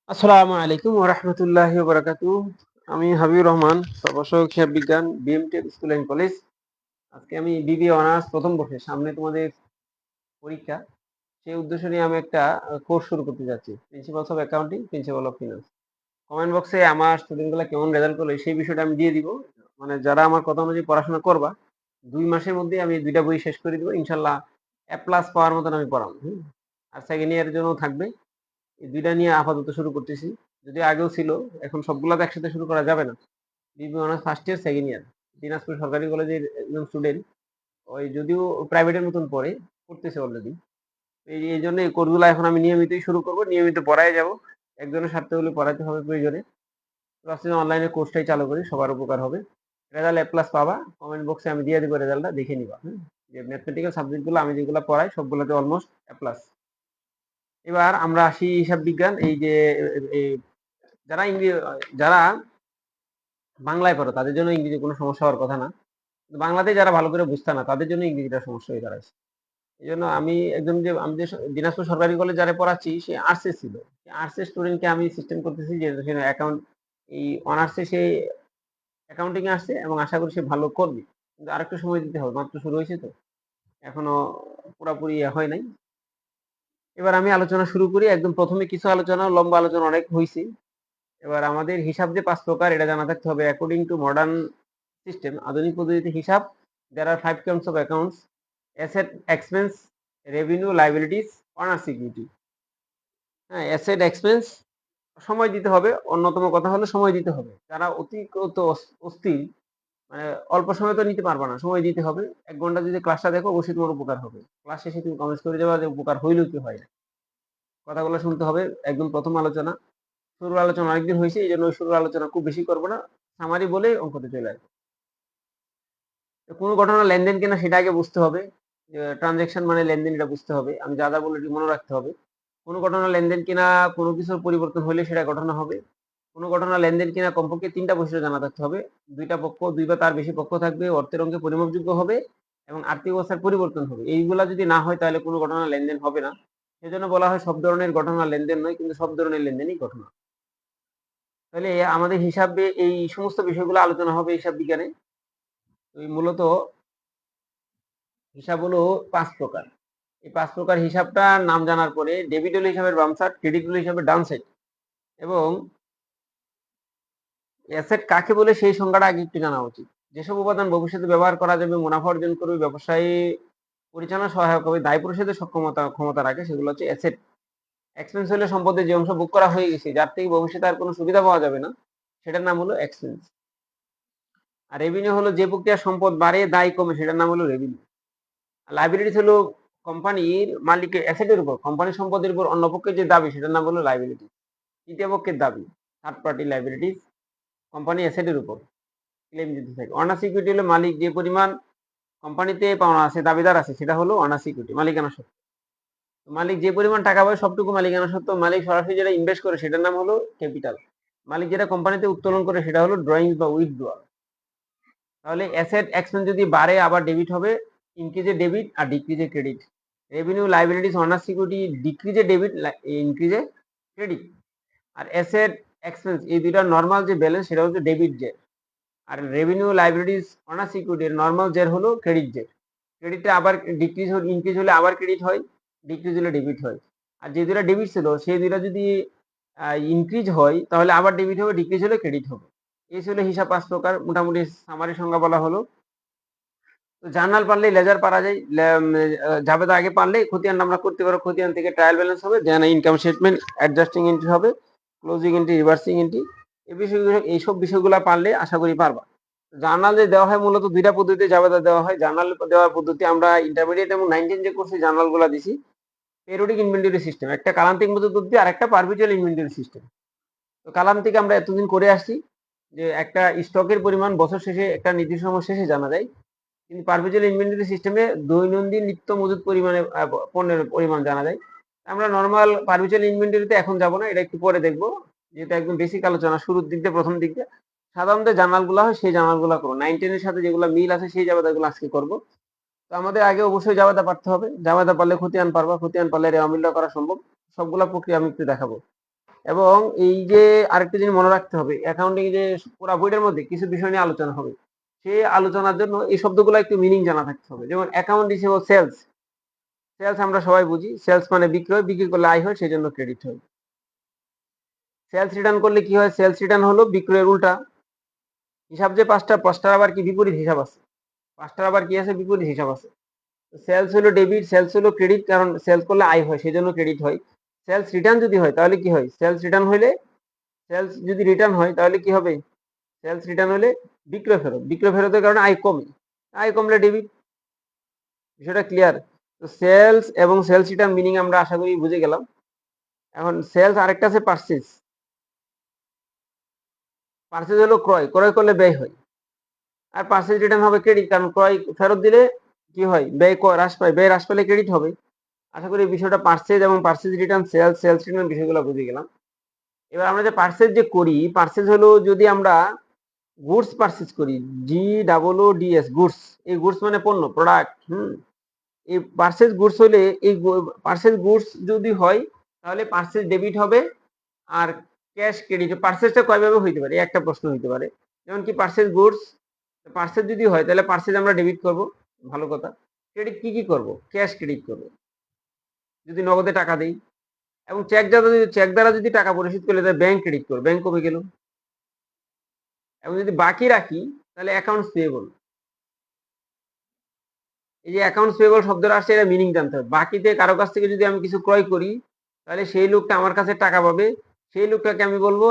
আসসালামু আলাইকুম ওয়া রাহমাতুল্লাহি ওয়া বারাকাতুহু। আমি হাবিবুর রহমান, প্রভাষক হিসাব বিজ্ঞান, বিএমটেক স্কুল অ্যান্ড কলেজ। আজকে আমি বিবিএ অনার্স প্রথম বর্ষে, সামনে তোমাদের পরীক্ষা। সেই উদ্দেশ্য নিয়ে আমি একটা কোর্স শুরু করতে যাচ্ছি, principles of accounting, principal of finance. Comment বক্সে আমার স্টুডেন্টগুলো কেমন রেজাল্ট করলো সেই বিষয়টা আমি দিয়ে দিব। মানে যারা আমার কথা অনুযায়ী পড়াশোনা করবা, 2 মাসের মধ্যে আমি 2টা বই শেষ করে দিব ইনশাল্লাহ। A+ পাওয়ার মতন আমি পড়াবো। আর সেকেন্ড ইয়ারের জন্য থাকবে। এই 2টা নিয়ে আপাতত শুরু করতেছি। যদিও আগেও ছিল, এখন সবগুলা তো একসাথে শুরু করা যাবে না। BBA honours first year, second year. Dinajpur সরকারি কলেজের একজন স্টুডেন্ট, ওই যদিও প্রাইভেটের মতন পড়তেছে অলরেডি। এই জন্য এই কোর্সগুলো এখন আমি নিয়মিতই শুরু করব, নিয়মিত পড়ায় যাব। একজনের স্বার্থে হলে পড়াতে হবে প্রয়োজনে। প্লাস অনলাইনে কোর্সটাই চালু করি, সবার উপকার হবে। রেজাল্ট A+ পাবা, কমেন্ট বক্সে আমি দিয়ে দিব, রেজাল্টটা দেখে নিবা। যে ম্যাথমেটিক্যাল সাবজেক্টগুলো আমি যেগুলো পড়াই সবগুলোতে অলমোস্ট A+। এবার আমরা আসি হিসাব বিজ্ঞান। এই যে এ, যারা যারা বাংলায় পড়ো তাদের জন্য ইংরেজি কোনো সমস্যা হওয়ার কথা না। বাংলাতে যারা ভালো করে বুঝতে না তাদের জন্য ইংরেজিটা সমস্যা হয়ে দাঁড়াচ্ছে। এই জন্য আমি যে দিনাজপুর সরকারি কলেজ যারা পড়াচ্ছি সে আর্টসে ছিল। আর্টসের স্টুডেন্টকে আমি সিস্টেম করতেছি যে সে অ্যাকাউন্ট, এই অনার্সে সে অ্যাকাউন্টিং এ আসছে এবং আশা করি সে ভালো করবে। কিন্তু আরেকটু সময় দিতে হবে, মাত্র শুরু হয়েছে তো, এখনো পুরাপুরি হয় নাই। এবার আমি আলোচনা শুরু করি। একদম প্রথমে কিছু আলোচনা, লম্বা আলোচনা অনেক হয়েছে। এবার আমাদের হিসাব যে 5 প্রকার এটা জানা থাকতে হবে। অ্যাকর্ডিং টু মডার্ন সিস্টেম, আধুনিক পদ্ধতিতে হিসাব, there are 5 kinds of accounts: asset, expense, revenue, liabilities, honor security। হ্যাঁ, অ্যাসেট, এক্সপেন্স, সময় দিতে হবে। অন্যতম কথা হলো সময় দিতে হবে। যারা অতিরিক্ত অস্থির, মানে অল্প সময় তো নিতে পারবা না, সময় দিতে হবে। 1 ঘন্টা যদি ক্লাসটা দেখো অবশ্যই তোমার উপকার হবে। ক্লাস শেষে তুমি কমেন্টস করে যাবে যে উপকার হইলো কি হয় না। কথাগুলো শুনতে হবে। একদম প্রথম আলোচনা। শুরুর আলোচনা অনেকদিন হয়েছে, এই জন্য শুরুর আলোচনা খুব বেশি করবো না, সামারি বলে অঙ্কতে চলে আসবে। কোনো ঘটনা লেনদেন কিনা সেটা আগে বুঝতে হবে। ট্রানজেকশন মানে লেনদেন, এটা বুঝতে হবে। আমি যা যা বলে এটি মনে রাখতে হবে। কোনো ঘটনা লেনদেন কিনা, কোনো কিছুর পরিবর্তন হলে সেটা ঘটনা হবে। কোনো ঘটনা লেনদেন কিনা কমপক্ষে 3টা বৈশিষ্ট্য জানা থাকতে হবে। 2টা পক্ষ, 2 বা তার বেশি পক্ষ থাকবে, অর্থের অঙ্কে পরিমাপযোগ্য হবে এবং আর্থিক অবস্থার পরিবর্তন হবে। এইগুলা যদি না হয় তাহলে কোনো ঘটনা লেনদেন হবে না। সেজন্য বলা হয় সব ধরনের ঘটনা লেনদেন নয়, কিন্তু সব ধরনের লেনদেনই ঘটনা। তাহলে আমাদের হিসাবে এই সমস্ত বিষয়গুলো আলোচনা হবে হিসাব বিজ্ঞানে। মূলত হিসাব হলো 5 প্রকার। এই 5 প্রকার হিসাবটার নাম জানার পরে ডেবিট হলো হিসাবের বাম সাইড, ক্রেডিট হলো হিসাবের ডান সাইড, এবং অ্যাসেট কাকে বলে সেই সংজ্ঞাটা আগে একটু জানা উচিত। যেসব উপাদান ভবিষ্যতে ব্যবহার করা যাবে, মুনাফা অর্জন করবে, ব্যবসায়ী পরিচালনা সহায়ক হবে, দায় পরিশোধের ক্ষমতা রাখে, সেগুলো হচ্ছে অ্যাসেট। এক্সপেন্স হলে সম্পদের যে অংশ বুক করা হয়ে গেছে, যার থেকে ভবিষ্যতে আর কোনো সুবিধা পাওয়া যাবে না, সেটার নাম হলো এক্সপেন্স। আর রেভিনিউ হলো যে প্রক্রিয়ার সম্পদ বাড়ে, দায় কমে, সেটার নাম হলো রেভিনিউ। লাইবিলিটিস হলো কোম্পানির মালিকের অ্যাসেটের উপর, কোম্পানির সম্পদের উপর অন্য পক্ষের যে দাবি, সেটার নাম হলো লাইবিলিটি। তৃতীয় পক্ষের দাবি, থার্ড পার্টি লাইবিলিটিস, কোম্পানি অ্যাসেটের উপর ক্লেম যদি থাকে। অনার সিকিউরিটি হলো মালিক যে পরিমাণ কোম্পানিতে পাওনা আছে, দাবিদার আছে, সেটা হলো অনার সিকিউরিটি, মালিকানা সত্ত্ব। মালিক যে পরিমাণ টাকা পায় সবটুকু মালিকানা সত্ত্ব। মালিক সরাসরি যেটা ইনভেস্ট করে সেটার নাম হলো ক্যাপিটাল। মালিক যেটা কোম্পানিতে উত্তোলন করে সেটা হলো ড্রয়িংস বা উইথড্রয়াল। তাহলে অ্যাসেট এক্সপেন্স যদি বাড়ে আবার ডেবিট হবে, ইনক্রিজে ডেবিট আর ডিক্রিজে credit. Revenue, liabilities, owner security ডিক্রিজে ডেবিট, ইনক্রিজে ক্রেডিট। আর অ্যাসেট, এক্সপেন্স এই দুইটা নর্মাল যে ব্যালেন্স সেটা হচ্ছে ডেবিট জের। আর রেভিনিউ, লাইবিলিটিস, অনার সিকিউরিটির নর্মাল জের হলো ক্রেডিট জের। ক্রেডিটটা আবার ডিক্রিজ হলে, ইনক্রিজ হলে আবার ক্রেডিট হয়, ডিক্রিজ হলে ডেবিট হয়। আর যে দুইটা ডেবিট ছিল সেই দুইটা যদি ইনক্রিজ হয় তাহলে আবার ডেবিট হবে, ডিক্রিজ হলে ক্রেডিট হবে। এই ছিল হিসাব 5 প্রকার, মোটামুটি সামারি সংজ্ঞা বলা হলো। জার্নাল পারলে লেজার পারা যায়, জাবেদা আগে পারলে খতিয়ান আমরা করতে পারো। খতিয়ান থেকে ট্রায়াল ব্যালেন্স হবে, দেন ইনকাম স্টেটমেন্ট, অ্যাডজাস্টিং এন্ট্রি হবে, ক্লোজিং এন্ট্রি, রিভার্সিং এন্ট্রি। এইসব বিষয়গুলো পারলে আশা করি পারবা। জার্নাল যে দেওয়া হয় মূলত 2টা পদ্ধতিতে জাবেদা দেওয়া হয়। জার্নাল দেওয়ার পদ্ধতি আমরা ইন্টারমিডিয়েট এবং 9-10 যে কোর্সে জার্নালগুলো দিছি, পেরিয়ডিক ইনভেন্টরি সিস্টেম, একটা কালান্তিক মজুদ পদ্ধতি আর একটা পারপিচুয়াল ইনভেন্টরি সিস্টেম। তো কালান্তিক আমরা এতদিন করে আসছি যে একটা স্টকের পরিমাণ বছর শেষে একটা নির্দিষ্ট সময় শেষে জানা যায়, কিন্তু পারপিচুয়াল ইনভেন্টরি সিস্টেমে দৈনন্দিন নিত্য মজুদ পরিমাণে পণ্যের পরিমাণ জানা যায়। আমরা নর্মাল পারপিচুয়াল ইনভেন্টরিতে এখন যাব না, এটা একটু পরে দেখবো, যেটা একদম বেসিক আলোচনা শুরুর দিক দিয়ে, প্রথম দিক দিয়ে। সাধারণত জার্নালগুলো হয় সেই জার্নালগুলো করবো, 9-10 এর সাথে যেগুলো মিল আছে সেই জাবেদাগুলো আজকে করবো। তো আমাদের আগে অবশ্যই জাবেদা পারতে হবে। জাবেদা পারলে খতিয়ান পারবা, খতিয়ান পারলে রেওয়ামিলটা করা সম্ভব। সবগুলা প্রক্রিয়া আমি একটু দেখাবো। এবং এই যে আরেকটা জিনিস মনে রাখতে হবে, অ্যাকাউন্টিং যে পুরা বইটার মধ্যে কিছু বিষয় নিয়ে আলোচনা হবে, সেই আলোচনার জন্য এই শব্দগুলো একটু মিনিং জানা থাকতে হবে। যেমন অ্যাকাউন্ট হিসেবে সেলস, সেলস আমরা সবাই বুঝি, সেলস মানে বিক্রয়, বিক্রি করলে আয় হয়, সেই জন্য ক্রেডিট হয়। সেলস রিটার্ন করলে কি হয়? সেলস রিটার্ন হলো বিক্রয়ের উল্টা। হিসাব যে পাঁচটা, পাঁচটার আবার কি বিপরীত হিসাব আছে, পাঁচটার আবার কি আছে? বিপরীত হিসাব আছে। সেলস হলো ডেবিট, সেলস হলো ক্রেডিট, কারণ সেলস করলে আয় হয়, সেই জন্য ক্রেডিট হয়। সেলস রিটার্ন যদি হয় তাহলে কি হয়? সেলস রিটার্ন হলে, সেলস যদি রিটার্ন হয় তাহলে কি হবে? সেলস রিটার্ন হলে বিক্রয় ফেরত, বিক্রয় ফেরতের কারণে আয় কমে, আয় কমলে ডেবিট। বিষয়টা ক্লিয়ার? তো সেলস এবং সেলস রিটার্ন মিনিং আমরা আশা করি বুঝে গেলাম। এখন সেলস আরেকটা আছে পারচেজ। পারচেজ হলো ক্রয়, ক্রয় করলে ব্যয় হয়। আর পারচেজ রিটার্ন হবে ক্রেডিট, কারণ ক্রয় ফেরত দিলে কি হয়? ব্যয় হ্রাস পায়, ব্যয় হ্রাস পেলে ক্রেডিট হবে। আশা করি বিষয়টা পারচেজ এবং purchase return, sales, sales return বিষয়গুলো বুঝে গেলাম। এবার আমরা যে পারচেজ যে করি, পারচেজ হলো যদি আমরা গুডস পারচেজ করি, GOODS, গুডস। এই গুডস মানে পণ্য, প্রোডাক্ট। এই পারচেজ গুডস হলে, এই পারচেজ গুডস যদি হয় তাহলে পারচেজ ডেবিট হবে আর ক্যাশ ক্রেডিট। পারচেজটা কয়ভাবে হইতে পারে? একটা প্রশ্ন হইতে পারে। যেমন কি পারচেজ গুডস, পারচেজ যদি হয় তাহলে পারচেজ আমরা ডেবিট করব, ভালো কথা। ক্রেডিট কি কি করব? ক্যাশ ক্রেডিট করব যদি নগদে টাকা দেই, এবং চেক দ্বারা যদি টাকা পরিশোধ করলে তাহলে ব্যাংক ক্রেডিট করব, ব্যাংক কমে গেল। এবং যদি বাকি রাখি তাহলে অ্যাকাউন্টস পেয়েবল। এই যে অ্যাকাউন্টস পেয়েবল শব্দটা আসছে, এটা মিনিং জানতে হবে। বাকিতে কারো কাছ থেকে যদি আমি কিছু ক্রয় করি তাহলে সেই লোকটা আমার কাছে টাকা পাবে, সেই লোকটাকে আমি বলবো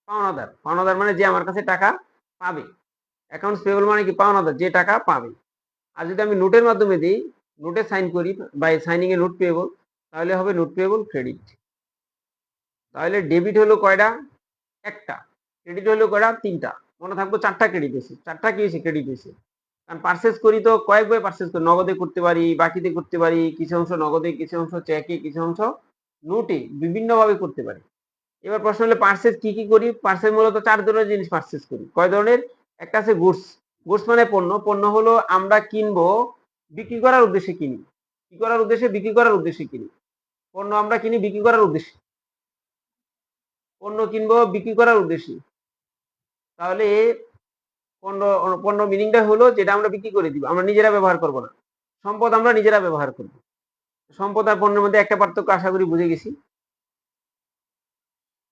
পাওনাদার। পাওনাদার মানে যে আমার কাছে টাকা পাবে। অ্যাকাউন্টস পেয়েবল মানে কি? পাওনাদার, যে টাকা পাবে। আর যদি আমি নোটের মাধ্যমে দিই, নোটে সাইন করি, by signing A note payable, তাহলে হবে নোট পেয়েবল ক্রেডিট। তাহলে ডেবিট হলো কয়টা? একটা। ক্রেডিট হলো কয়টা? তিনটা। মনে থাকবো চারটা ক্রেডিট হয়েছে, চারটা কি হয়েছে? ক্রেডিট হয়েছে। কারণ পারচেজ করি তো কয়েকভাবে পারচেজ করি, নগদে করতে পারি, বাকিতে করতে পারি, কিছু অংশ নগদে, কিছু অংশ চেকে, কিছু অংশ নোটে, বিভিন্ন ভাবে করতে পারি। এবার প্রশ্ন হলো পারচেজ কি কি করি? পারচেজ মূলত চার ধরনের জিনিস পারচেজ করি। কয় ধরনের? একটা আছে গুডস। গুডস মানে পণ্য। পণ্য হলো আমরা কিনবো, বিক্রি করার উদ্দেশ্যে কিনি। কি করার উদ্দেশ্যে? বিক্রি করার উদ্দেশ্যে কিনি। পণ্য আমরা কিনি বিক্রি করার উদ্দেশ্যে। পণ্য কিনবো বিক্রি করার উদ্দেশ্যে। তাহলে পণ্য, পণ্য মিনিংটা হলো যেটা আমরা বিক্রি করে দিব, আমরা নিজেরা ব্যবহার করব না। সম্পদ আমরা নিজেরা ব্যবহার করব। সম্পদ আর পণ্যের মধ্যে একটা পার্থক্য আশা করি বুঝে গেছি।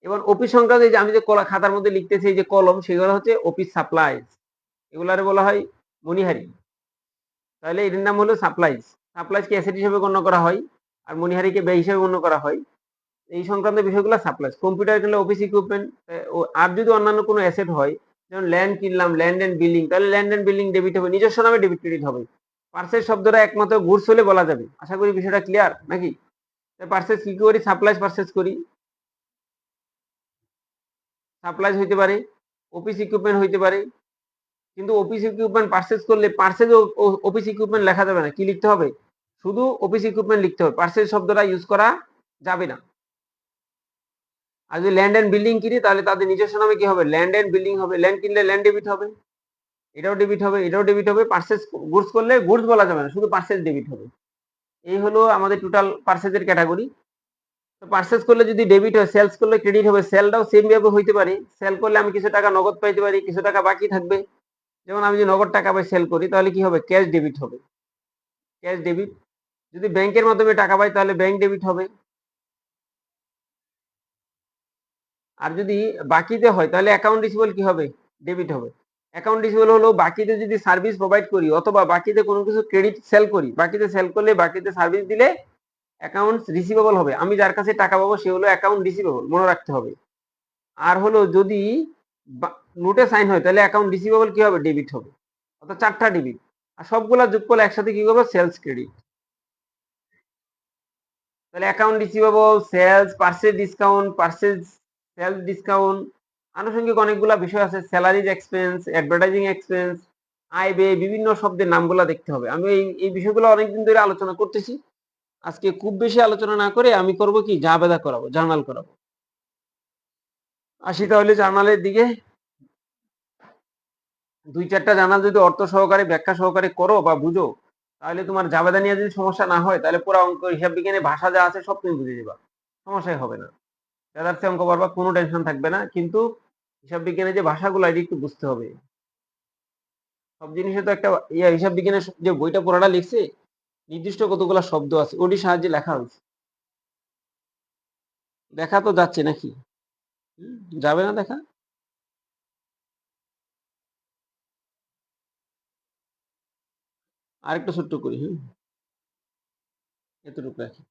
এবার অফিস সংক্রান্ত যে আমি যে খাতার মধ্যে লিখতেছি, এই যে কলম, সেগুলো হচ্ছে অফিস সাপ্লাইজ, এগুলারে বলা হয় মনিহারি। তাহলে এটার নাম হলো সাপ্লাইজ। সাপ্লাইজকে অ্যাসেট হিসেবে গণ্য করা হয়, আর মনিহারিকে ব্যয় হিসেবে গণ্য করা হয়। এই সংক্রান্ত বিষয়গুলো সাপ্লাইজ। কম্পিউটার কিনলে অফিস ইকুইপমেন্ট। আর যদি অন্যান্য কোনো অ্যাসেট হয়, যেমন ল্যান্ড কিনলাম, ল্যান্ড এন্ড বিল্ডিং, তাহলে ল্যান্ড এন্ড বিল্ডিং ডেবিট হবে, নিজস্ব নামে ডেবিট ক্রেডিট হবে। পার্সেস শব্দটা একমাত্র গুডস হলে বলা যাবে। আশা করি বিষয়টা ক্লিয়ার নাকি? পার্সেস কি করি? সাপ্লাইজ পার্সেস করি। সাপ্লাইজ হইতে পারে, অফিস ইকুইপমেন্ট হইতে পারে। কিন্তু অফিস ইকুইপমেন্ট পার্সেস করলে পার্সেস অফিস ইকুইপমেন্ট লেখা যাবে না। কি লিখতে হবে? শুধু অফিস ইকুইপমেন্ট লিখতে হবে, পার্সেস শব্দটা ইউজ করা যাবে না। আর যদি ল্যান্ড এন্ড বিল্ডিং কিনি তাহলে তাদের নিজস্ব নামে কি হবে? ল্যান্ড এন্ড বিল্ডিং হবে। ল্যান্ড কিনলে ল্যান্ড ডেবিট হবে, এটাও ডেবিট হবে, এটাও ডেবিট হবে। পার্সেস গুডস করলে গুডস বলা যাবে না, শুধু পার্সেস ডেবিট হবে। এই হলো আমাদের টোটাল পার্সেসের ক্যাটাগরি। তো পার্সেস করলে যদি ডেবিট হয়, সেলস করলে ক্রেডিট হবে। সেলটাও সেম ভাবে হইতে পারে। সেল করলে আমি কিছু টাকা নগদ পাইতে পারি, কিছু টাকা বাকি থাকবে। যেমন আমি যদি নগদ টাকা পাই সেল করি, তাহলে কি হবে? ক্যাশ ডেবিট হবে, ক্যাশ ডেবিট। যদি ব্যাংকের মাধ্যমে টাকা পাই তাহলে ব্যাংক ডেবিট হবে। আর যদি বাকিতে হয় তাহলে অ্যাকাউন্ট রিসিভেবল কি হবে? ডেবিট হবে। অ্যাকাউন্ট রিসিভেবল হলো বাকিতে যদি সার্ভিস প্রোভাইড করি অথবা বাকিতে কোনো কিছু ক্রেডিট সেল করি, বাকিতে সেল করলে, বাকিতে সার্ভিস দিলে অ্যাকাউন্ট রিসিভেবল হবে। আমি যার কাছে টাকা পাবো সে হলো অ্যাকাউন্ট রিসিভেবল, মনে রাখতে হবে। আর হলো যদি নোটে সাইন হয় তাহলে অ্যাকাউন্ট রিসিভেবল কি হবে? ডেবিট হবে। অর্থাৎ চারটা ডেবিট। আর সবগুলা যোগ করলে একসাথে কি করবো? Sales credit. তাহলে account receivable, sales, purchase discount, purchase sales discount, আনুষঙ্গিক অনেকগুলা বিষয় আছে। স্যালারিজ এক্সপেন্স, অ্যাডভার্টাইজিং এক্সপেন্স, আয় ব্যয়, বিভিন্ন শব্দের নামগুলা দেখতে হবে। আমি এই বিষয়গুলো অনেকদিন ধরে আলোচনা করতেছি। আজকে খুব বেশি আলোচনা না করে আমি করব কি, জাবেদা করাবো, জার্নাল করাবো। আসি তাহলে জার্নালের দিকে। দুই চারটা জার্নাল যদি অর্থ সহকারে, ব্যাখ্যা সহকারে করো বা বুঝো, তাহলে তোমার জাবেদা নিয়ে যদি সমস্যা না হয়, তাহলে পুরো অঙ্ক, হিসাব বিজ্ঞানের ভাষা যা আছে সব তুমি বুঝে যাবা, সমস্যাই হবে না। যাদের চেয়ে অঙ্ক পারবা কোনো টেনশন থাকবে না, কিন্তু হিসাব বিজ্ঞানের যে ভাষাগুলো এটি একটু বুঝতে হবে। সব জিনিসে তো একটা হিসাব বিজ্ঞানের যে বইটা পড়াটা লিখছে নির্দিষ্ট কতগুলো শব্দ আছে ওটির সাহায্যে লেখা হয়েছে। দেখা তো যাচ্ছে নাকি? যাবে না দেখা? আরেকটু ছোট্ট করি, হ্যাঁ, এতটুকু রাখি।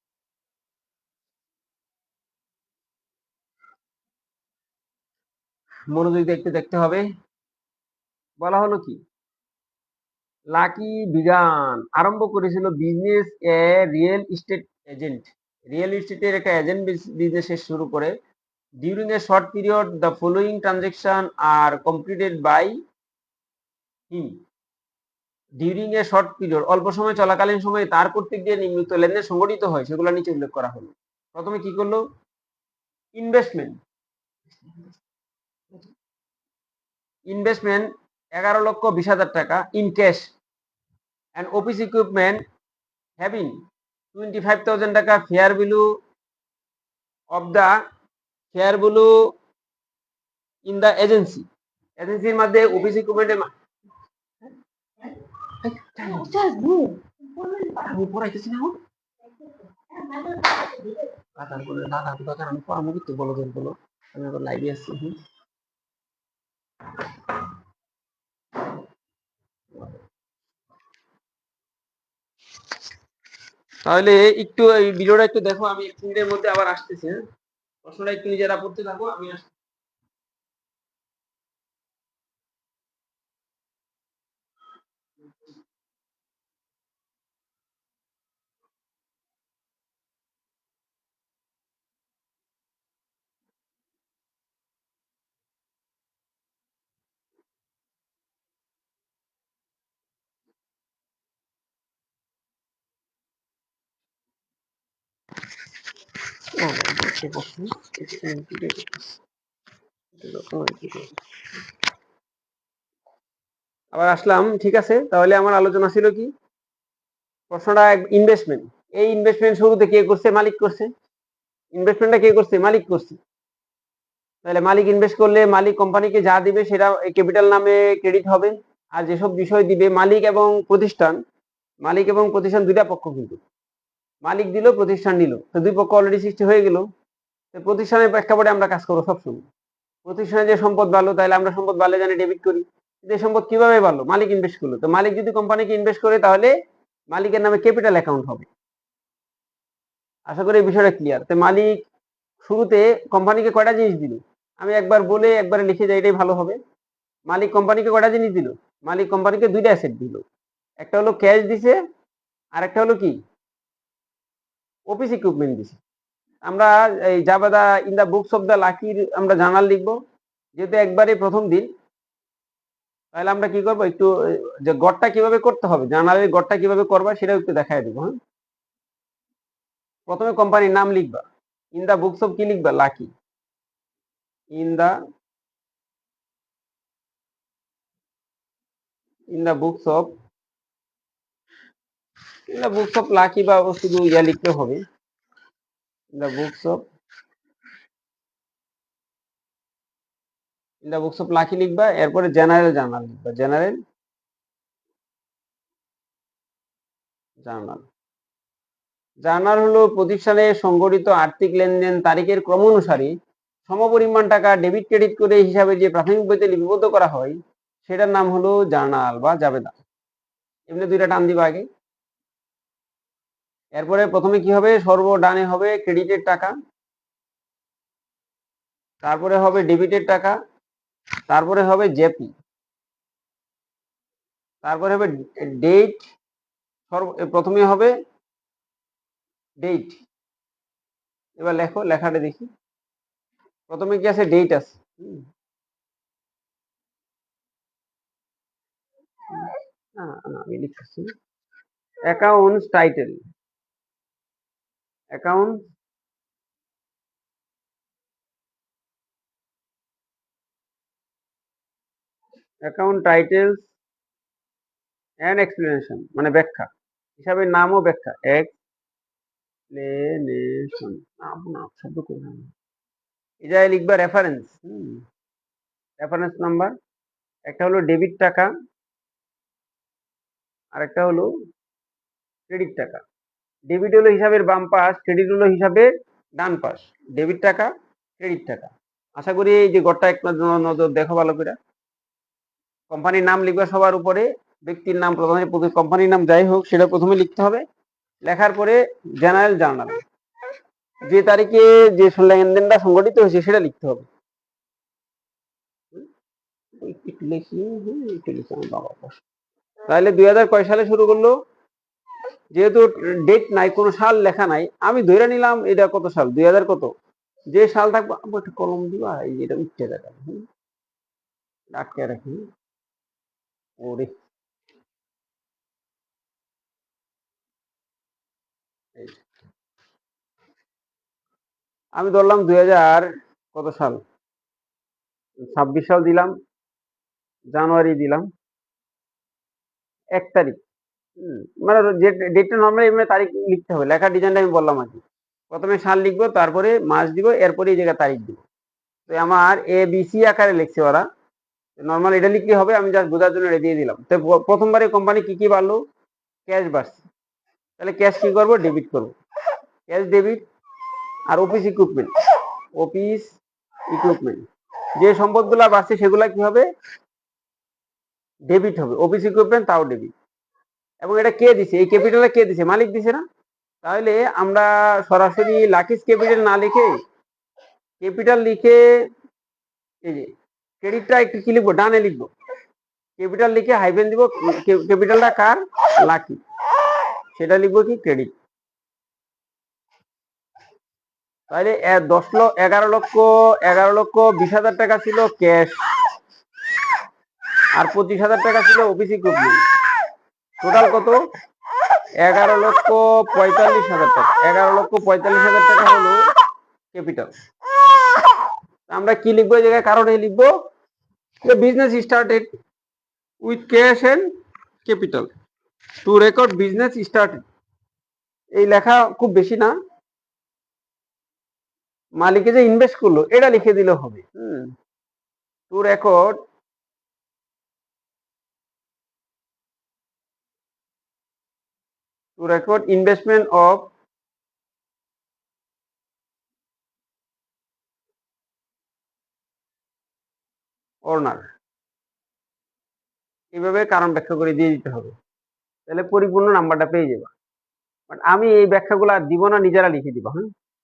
মনোযোগ দিয়ে একটু দেখতে হবে। বলা হলো কি, লাকি বিগান আরম্ভ করেছিল business a real estate agent. Real এস্টেটের একটা এজেন্ট বিজনেস শুরু করে। During a short period the following transaction are completed by him. During a short period অল্প সময় চলাকালীন সময়ে তার কর্তৃক যে নিম্নিত লেনদেন সংঘটিত হয় সেগুলো নিচে উল্লেখ করা হলো। প্রথমে কি করলো? ইনভেস্টমেন্ট। ইনভেস্টমেন্ট 11,20,000 টাকা in cash and office equipment having 25,000 টাকা fair value of the fair value in the agency. এজেন্সির মধ্যে অফিস ইকুইপমেন্টের আমি পড়াইতেছি না এখন। তারপরে দাদা দোকান আমি পড়াবো কিন্তু বলো বলো, আমি আবার লাইভে আসছি। তাহলে একটু এই ভিডিওটা একটু দেখো, আমি 1 মিনিটের মধ্যে আবার আসতেছি। হ্যাঁ, প্রশ্নটা একটু নিজেরা পড়তে থাকো, আমি আসছি। আবার আসলাম, ঠিক আছে। তাহলে আমার আলোচনা ছিল কি, প্রশ্নটা ইনভেস্টমেন্ট। এই ইনভেস্টমেন্ট শুরুতে কে করছে? মালিক করছে। ইনভেস্টমেন্টটা কে করছে? মালিক করছে। তাহলে মালিক ইনভেস্ট করলে মালিক কোম্পানিকে যা দিবে সেটা ক্যাপিটাল নামে ক্রেডিট হবে। আর যেসব বিষয় দিবে মালিক এবং প্রতিষ্ঠান, মালিক এবং প্রতিষ্ঠান দুইটা পক্ষ, কিন্তু মালিক দিল প্রতিষ্ঠান নিল, তো দুই পক্ষ অলরেডি সৃষ্টি হয়ে গেল। প্রতিষ্ঠানের প্রেক্ষাপটে আমরা কাজ করবো সবসময়। প্রতিষ্ঠানে যে সম্পদ বাড়লো, তাহলে আমরা সম্পদ বাড়লে জানি ডেবিট করি। যে সম্পদ কিভাবে বাড়লো? মালিক ইনভেস্ট করলো। তো মালিক যদি কোম্পানিকে ইনভেস্ট করে তাহলে মালিকের নামে ক্যাপিটাল অ্যাকাউন্ট হবে। আশা করি এই বিষয়টা ক্লিয়ার। তো মালিক শুরুতে কোম্পানিকে কয়টা জিনিস দিল? আমি একবার বলে একবারে লিখে যাই, এটাই ভালো হবে। মালিক কোম্পানিকে কয়টা জিনিস দিল? মালিক কোম্পানিকে দুইটা অ্যাসেট দিল। একটা হলো ক্যাশ দিছে, আর একটা হলো কি? অফিস ইকুইপমেন্ট দিছে। আমরা এই জাবাদা in the books of the লাকির আমরা জার্নাল লিখবো, যেহেতু একবারে প্রথম দিন। তাহলে আমরা কি করবো, একটু যে গড়টা কিভাবে করতে হবে, জার্নালের গড়টা কিভাবে করবা সেটাও একটু দেখাই দেবো। হ্যাঁ, প্রথমে কোম্পানির নাম লিখবা। ইন দা বুকস অফ কি লিখবা? Lucky. In the in the books of in the books of Lucky, বা শুধু লিখতে হবে in the books of in the books of Lucky লিখবা। এরপরে জেনারেল জার্নাল লিখবা। General journal. জার্নাল হলো প্রতিষ্ঠানে সংগঠিত আর্থিক লেনদেন তারিখের ক্রম অনুসারে সমপরিমাণ টাকা ডেবিট ক্রেডিট করে হিসাবে যে প্রাথমিক বইতে লিপিবদ্ধ করা হয় সেটার নাম হলো জার্নাল বা জাবেদা। এমনি দুইটা টান দিবা আগে। এরপরে প্রথমে কি হবে? সর্ব ডানে হবে ক্রেডিটের টাকা, তারপরে হবে ডেবিটের টাকা, তারপরে হবে জেপি, তারপরে হবে ডেট। প্রথমে হবে ডেট। এবার লেখো, লেখাটা দেখি। প্রথমে কি আছে? ডেট আছে। আমি লিখতেছি accounts title. Account account titles and explanation, মানে ব্যাখ্যা। হিসাবের নাম ও ব্যাখ্যা। এক্সপ্লেনেশন, নাম না শব্দ করে এই জায়গায় লিখবা রেফারেন্স, রেফারেন্স নাম্বার। একটা হলো ডেবিট টাকা, আর একটা হলো ক্রেডিট টাকা। ডেবিট হলো হিসাবের বাম পাশ, ক্রেডিট হলো হিসাবের ডান পাশ। ডেবিট টাকা, ক্রেডিট টাকা। আশা করি এই যে ঘরটা এক নজর দেখো ভালো করে। কোম্পানির নাম লিখবে সবার উপরে, ব্যক্তির নাম প্রথমে, কোম্পানির নাম যাই হোক সেটা প্রথমে লিখতে হবে। লেখার পরে জেনারেল জার্নাল, যে তারিখে যে লেনদেনটা সংগঠিত হয়েছে সেটা লিখতে হবে। তাহলে 2000 কয় সালে শুরু করলো, যেহেতু ডেট নাই, কোনো সাল লেখা নাই, আমি ধরে নিলাম এটা কত সাল, 2000 কত, যে সাল থাকবো একটা কলম দিবা, এই যেটা উঠতে দেখা আটকে রাখি। ওরে আমি ধরলাম 2000 কত সাল, 26 সাল দিলাম, জানুয়ারি দিলাম 1 তারিখ। মানে যে ডেটটা নর্মালি এমনি তারিখ লিখতে হবে, লেখার ডিজাইনটা আমি বললাম আর কি। প্রথমে সাল লিখবো, তারপরে মাস দিব, এরপরে এই জায়গায় তারিখ দিব। তো আমার ABC আকারে লিখছে ওরা, নর্মাল এটা লিখলে হবে, আমি জাস্ট বোঝার জন্য এটা দিয়ে দিলাম। তো প্রথমবারে কোম্পানি কি কি বাড়লো, ক্যাশ বাড়ছে, তাহলে ক্যাশ কি করবো, ডেবিট করবো, ক্যাশ ডেবিট। আর অফিস ইকুইপমেন্ট, অফিস ইকুইপমেন্ট যে সম্পদগুলা বাড়ছে সেগুলা কি হবে, ডেবিট হবে। অফিস ইকুইপমেন্ট তাও ডেবিট। এবং এটা কে দিছে, এই ক্যাপিটালে কে দিছে, মালিক দিছে না। তাহলে আমরা সরাসরি লাকিস ক্যাপিটাল না লিখে, ক্যাপিটাল লিখে এই যে ক্রেডিটটা একটু কি লিখবো, ডানে লিখবো, ক্যাপিটাল লিখে হাইফেন দিব, ক্যাপিটালটা কার, লাকি, সেটা লিখবো কি ক্রেডিট। তাহলে 11,20,000 টাকা ছিল ক্যাশ, আর 25,000 টাকা ছিল অফিস ইকুইপমেন্ট। টোটাল কত, 11,45,000 টাকা। 11,45,000 টাকা হলো ক্যাপিটাল। আমরা কি লিখবো এই জায়গায়, কারণে লিখবো যে business started with cash and capital, to record business started. এই লেখা খুব বেশি না, মালিকে যে ইনভেস্ট করলো এটা লিখে দিলে হবে। টু রেকর্ড ইনভেস্টমেন্ট অফ ওনার, এইভাবে কারণ ব্যাখ্যা করে দিয়ে দিতে হবে, তাহলে পরিপূর্ণ নাম্বারটা পেয়ে যাবে। বাট আমি এই ব্যাখ্যাগুলো আর দিব না, নিজেরা লিখে দিবা।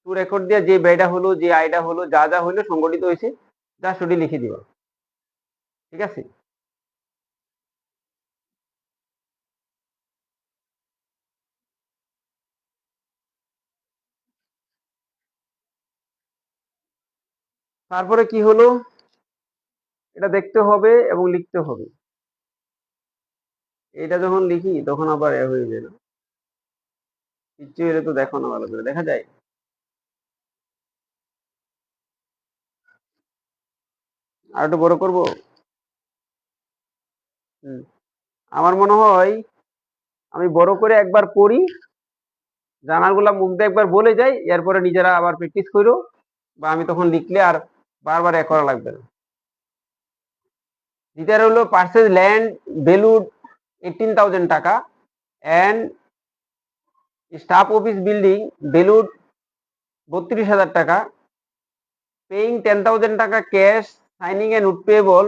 টু রেকর্ড দিয়ে যে ব্যয়টা হলো, যে আয়টা হলো, যা যা হলো সংগঠিত হয়েছে, যা সেটি লিখে দিবা, ঠিক আছে। তারপরে কি হলো, এটা দেখতে হবে এবং লিখতে হবে। এটা যখন লিখি তখন আবার হয়ে যায় না, কিচ্ছু হলে তো দেখো না, ভালো করে দেখা যায়। আর একটু বড় করবো। আমার মনে হয় আমি বড় করে একবার পড়ি, জানাগুলা মুখ দিয়ে একবার বলে যাই, এরপরে নিজেরা আবার প্র্যাকটিস করো, বা আমি তখন লিখলে আর বারবার এ করা লাগবে না। দ্বিতীয় হলো পার্সেস ল্যান্ড ভ্যালুড 18,000 টাকা and staff office building valued 32,000 টাকা, পেইং 10,000 টাকা cash, signing A note payable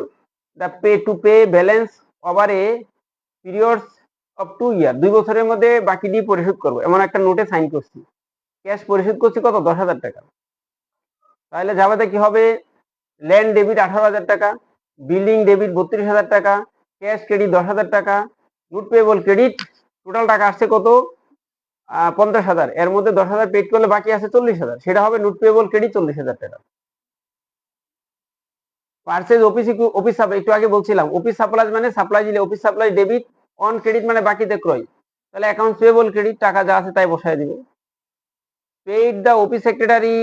the pay to pay balance over a periods of 2 ইয়ার, 2 বছরের মধ্যে বাকি দিয়ে পরিশোধ করবো, এমন একটা নোটে সাইন করছি। ক্যাশ পরিশোধ করছি কত, 10,000 টাকা। তাহলে যাবাতে কি হবে, ল্যান্ড ডেবিট 18,000 টাকা, বিল্ডিং ডেবিট 32,000 টাকা, ক্যাশ ক্রেডিট 10,000 টাকা, নোট পেয়েবল ক্রেডিট, টোটাল টাকা আসছে কত, 50,000। এর মধ্যে 10,000 পেড করলে বাকি আছে 40,000, সেটা হবে নোট পেয়েবল ক্রেডিট 40,000 টাকা। পার্সেজ অফিস সাপ্লাই, একটু আগে বলছিলাম অফিস সাপ্লাইজ মানে সাপ্লাই দিলে office supply debit, on credit মানে বাকিতে ক্রয়, তাহলে অ্যাকাউন্ট পেয়েবল ক্রেডিট, টাকা যা আছে তাই বসায় দিব। পেইড দা অফিস সেক্রেটারি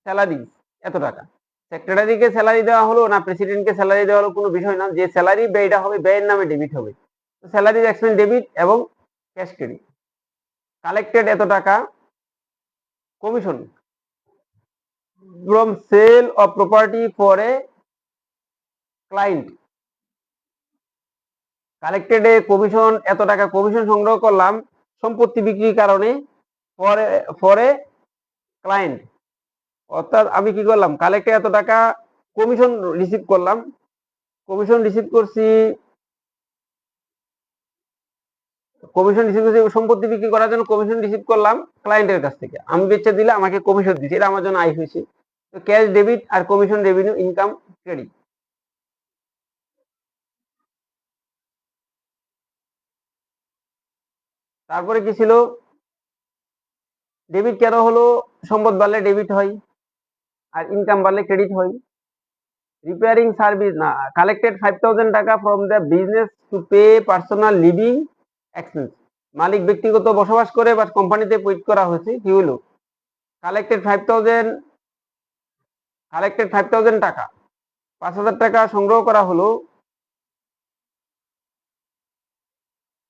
স্যালারি এত টাকা, সেক্রেটারিকে স্যালারি দেওয়া হলো না প্রেসিডেন্টকে স্যালারি দেওয়া হলো কোনো বিষয় না, যে স্যালারি ব্যয়টা হবে ব্যয়ের নামে ডেবিট হবে, স্যালারির এক্সপেন্স ডেবিট এবং ক্যাশ ক্রেডিট। কালেক্টেড এত টাকা, commission from sale of property for a client, collected a commission, এত টাকা কমিশন সংগ্রহ করলাম সম্পত্তি বিক্রির কারণে ফর এ ক্লায়েন্ট। অর্থাৎ আমি কি করলাম, কালেক্টে এত টাকা কমিশন রিসিভ করলাম, সম্পত্তি বিক্রি করার জন্য কমিশন রিসিভ করলাম ক্লায়েন্টের কাছ থেকে, আমি বেচে দিলে আমাকে কমিশন দিচ্ছে, এটা আমার জন্য আয় হয়েছে। তো ক্যাশ ডেবিট আর কমিশন রেভিনিউ ইনকাম ক্রেডিট। তারপরে কি ছিল, ডেবিট কেন হলো, সম্পদ বাড়লে ডেবিট হয় আর ইনকাম বাড়লে ক্রেডিট হয়। রিপেয়ারিং সার্ভিস না, কালেক্টেড 5,000 টাকা from the business to pay personal living expense, মালিক ব্যক্তিগত বসবাস করে বা কোম্পানিতে পেড করা হয়েছে, কি হলো, কালেক্টেড 5,000 টাকা, 5,000 টাকা সংগ্রহ করা হলো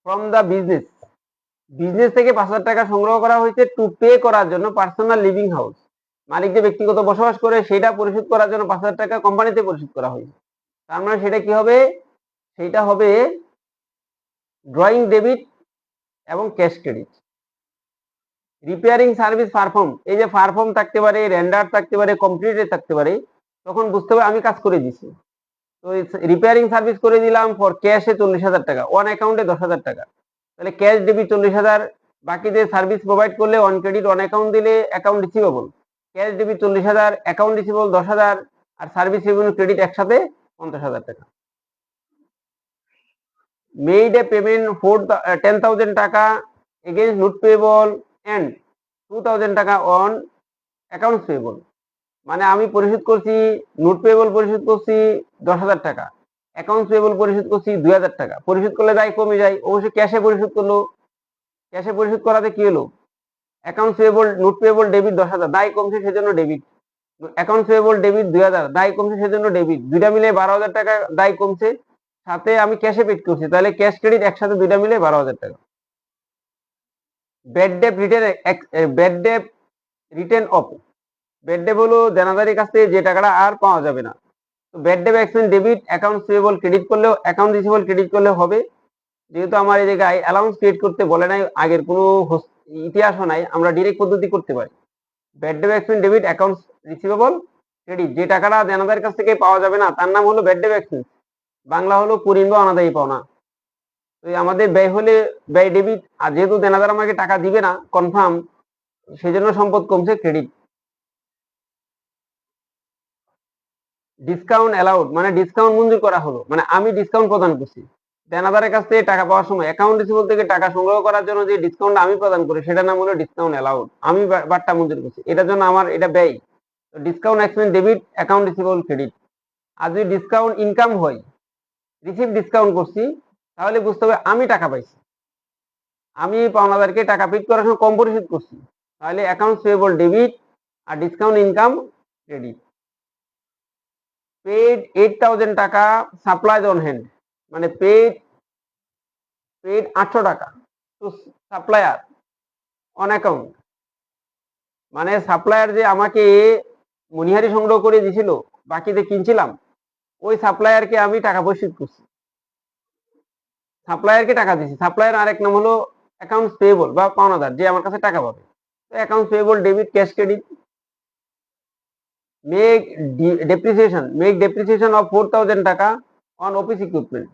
ফ্রম দ্য বিজনেস থেকে 5,000 টাকা সংগ্রহ করা হয়েছে টু পে করার জন্য পার্সোনাল লিভিং হাউস, মালিক যে ব্যক্তিগত বসবাস করে সেটা পরিশোধ করার জন্য 5,000 টাকা কোম্পানিতে পরিশোধ করা হয়েছে। তার মানে সেটা কি হবে, সেটা হবে ড্রয়িং ডেবিট এবং cash credit. Repairing service perform, এই যে পারফর্ম থাকতে পারে, রেন্ডার থাকতে পারে, কমপ্লিটেড থাকতে পারে, তখন বুঝতে হবে আমি কাজ করে দিছি। তো রিপেয়ারিং সার্ভিস করে দিলাম ফর ক্যাশে 40,000 টাকা, ওয়ান অ্যাকাউন্টে 10,000 টাকা, তাহলে ক্যাশ ডেবিট 40,000, বাকি যে সার্ভিস প্রোভাইড করলে অন ক্রেডিট অন অ্যাকাউন্ট দিলে account receivable, cash debit 40,000, account receivable 10,000, আর সার্ভিস রেভিনিউ ক্রেডিট একসাথে 50,000 টাকা। মেড এ পেমেন্ট ফর 10,000 টাকা এগেইনস্ট নোট পেয়েবল এন্ড 2,000 টাকা অন অ্যাকাউন্টস পেয়েবল, মানে আমি পরিশোধ করছি, নোট পেয়েবল পরিশোধ করছি 10,000 টাকা, অ্যাকাউন্টস পেয়েবল পরিশোধ করছি 2,000 টাকা, পরিশোধ করলে দায় কমে যায়, অবশ্যই ক্যাশে পরিশোধ করলো, ক্যাশে পরিশোধ করাতে কি হলো, accounts payable, note payable debit 10,000, দায় কমছে সেজন্য ডেবিট, অ্যাকাউন্টস পেয়েবল ডেবিট 2,000, দায় কমছে সেজন্য ডেবিট, দুইটা মিলে 12,000 টাকা দায় কমছে, সাথে আমি ক্যাশে পেড করছি, তাহলে ক্যাশ ক্রেডিট একসাথে দুইটা মিলে 12,000 টাকা। Bad date written, bad date written of, bad date হলো দেনাদারির কাছ থেকে যে টাকাটা আর পাওয়া যাবে না। তো bad date expense debit, accounts payable credit করলেও, অ্যাকাউন্ট রিসিভেবল ক্রেডিট করলেও হবে, যেহেতু আমার এই জায়গায় অ্যালাউন্স ক্রিয়েট করতে বলে নাই, আগের কোনো ইতিহাসও নাই, আমরা ডিরেক্ট পদ্ধতি করতে পারি। Bad date expense debit, accounts receivable credit, যে টাকাটা দেনাদারের কাছ থেকে পাওয়া যাবে না তার নাম হলো ব্যাড ডেট এক্সপেন্স, বাংলা হলো কুঋণ বা অনাদায়ী পাওনা। তো আমাদের ব্যয় হলে ব্যয় ডেবিট, আর যেহেতু দেনাদার আমাকে টাকা দিবে না কনফার্ম, সেজন্য সম্পদ কমছে ক্রেডিট। ডিসকাউন্ট অ্যালাউড, মানে ডিসকাউন্ট মঞ্জুর করা হলো, মানে আমি ডিসকাউন্ট প্রদান করছি, দেনাদারের কাছ থেকে টাকা পাওয়ার সময় অ্যাকাউন্ট রিসিভেবল থেকে টাকা সংগ্রহ করার জন্য যে ডিসকাউন্ট আমি প্রদান করি সেটার নাম হলো ডিসকাউন্ট অ্যালাউড, আমি বারটা মঞ্জুর করছি, এটার জন্য আমার এটা ব্যয়। Discount expense debit, account receivable credit. আর যদি ডিসকাউন্ট ইনকাম হয়, রিসিভ ডিসকাউন্ট করছি, তাহলে বুঝতে হবে আমি টাকা পাইছি, আমি পাওনাদারকে টাকা পেড করার সময় কম পরিশোধ করছি, তাহলে অ্যাকাউন্ট পেয়েবল ডেবিট আর ডিসকাউন্ট ইনকাম ক্রেডিট। পেড 8,000 টাকা সাপ্লাইজ অন হ্যান্ড, মানে পেড 800 টাকা টু সাপ্লায়ার অন অ্যাকাউন্ট, মানে সাপ্লায়ার যে আমাকে মনিহারি সংগ্রহ করে দিছিল, বাকিতে কিনছিলাম, ওই সাপ্লায়ারকে আমি টাকা পরিশোধ করছি, সাপ্লায়ারকে টাকা দিছি। সাপ্লায়ার আরেক নাম হলো অ্যাকাউন্টস পেয়েবল বা পাওনাদার, যে আমার কাছে টাকা পাবে। তো accounts payable debit, cash credit. Make depreciation of 4,000 টাকা অন অফিস ইকুইপমেন্ট,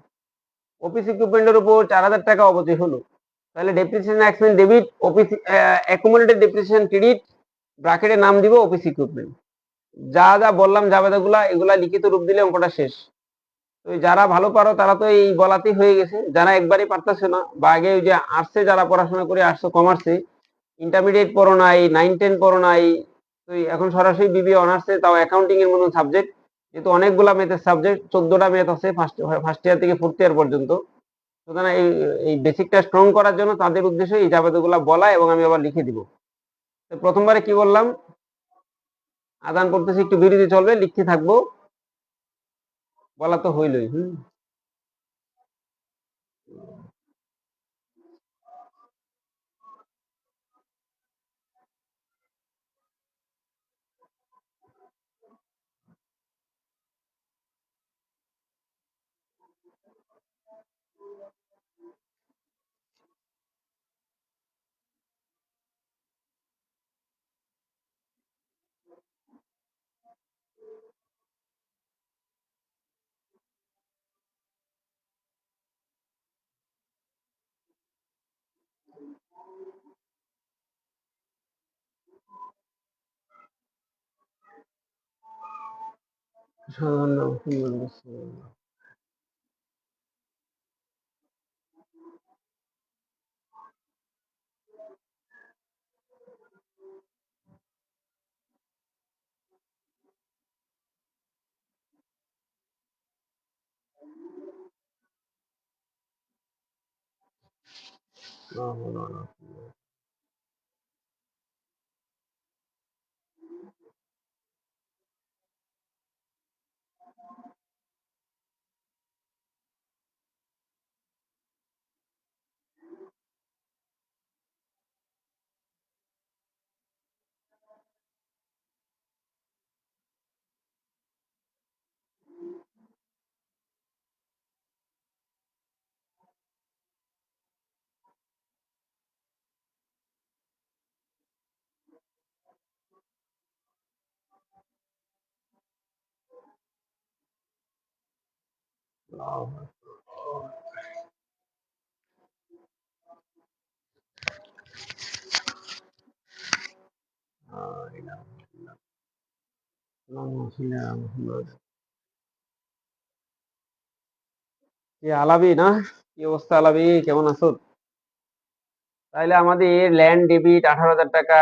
অফিস ইকুইপমেন্টের উপর 4,000 টাকা অবচয় হলো, তাহলে depreciation expense debit, office accumulated depreciation credit, ব্র্যাকেটে নাম দিব অফিস ইকুইপমেন্ট। যা যা বললাম জাবেদাগুলা, এগুলা লিখিত রূপ দিলে অঙ্কটা শেষ। তো যারা ভালো পারো তারা তো এই বলাতেই হয়ে গেছে, যারা একবারই পারতেছে না, বা আগে ওই যে আর্টসে যারা পড়াশোনা করে, আর্টস কমার্সে ইন্টারমিডিয়েট পড়ো নাই, 9-10 পড়ো নাই, তো এখন সরাসরি বিবিএ অনার্সে, তাও অ্যাকাউন্টিং এর মতো সাবজেক্ট, যেহেতু অনেকগুলা ম্যাথের সাবজেক্ট, 14টা ম্যাথ আছে ফার্স্ট ইয়ার থেকে ফোর্থ ইয়ার পর্যন্ত, সুতরাং এই বেসিকটা স্ট্রং করার জন্য তাদের উদ্দেশ্যে এই জাবেদাগুলা বলা, এবং আমি আবার লিখে দিব। তো প্রথমবারে কি বললাম, আদান করতেছি, একটু বিরতি চলবে, লিখতে থাকবো, বলা তো হইলই। সাধারণ আলাবি না, কি অবস্থা আলাবি, কেমন আছো? তাইলে আমাদের ল্যান্ড ডেবিট 18,000 টাকা,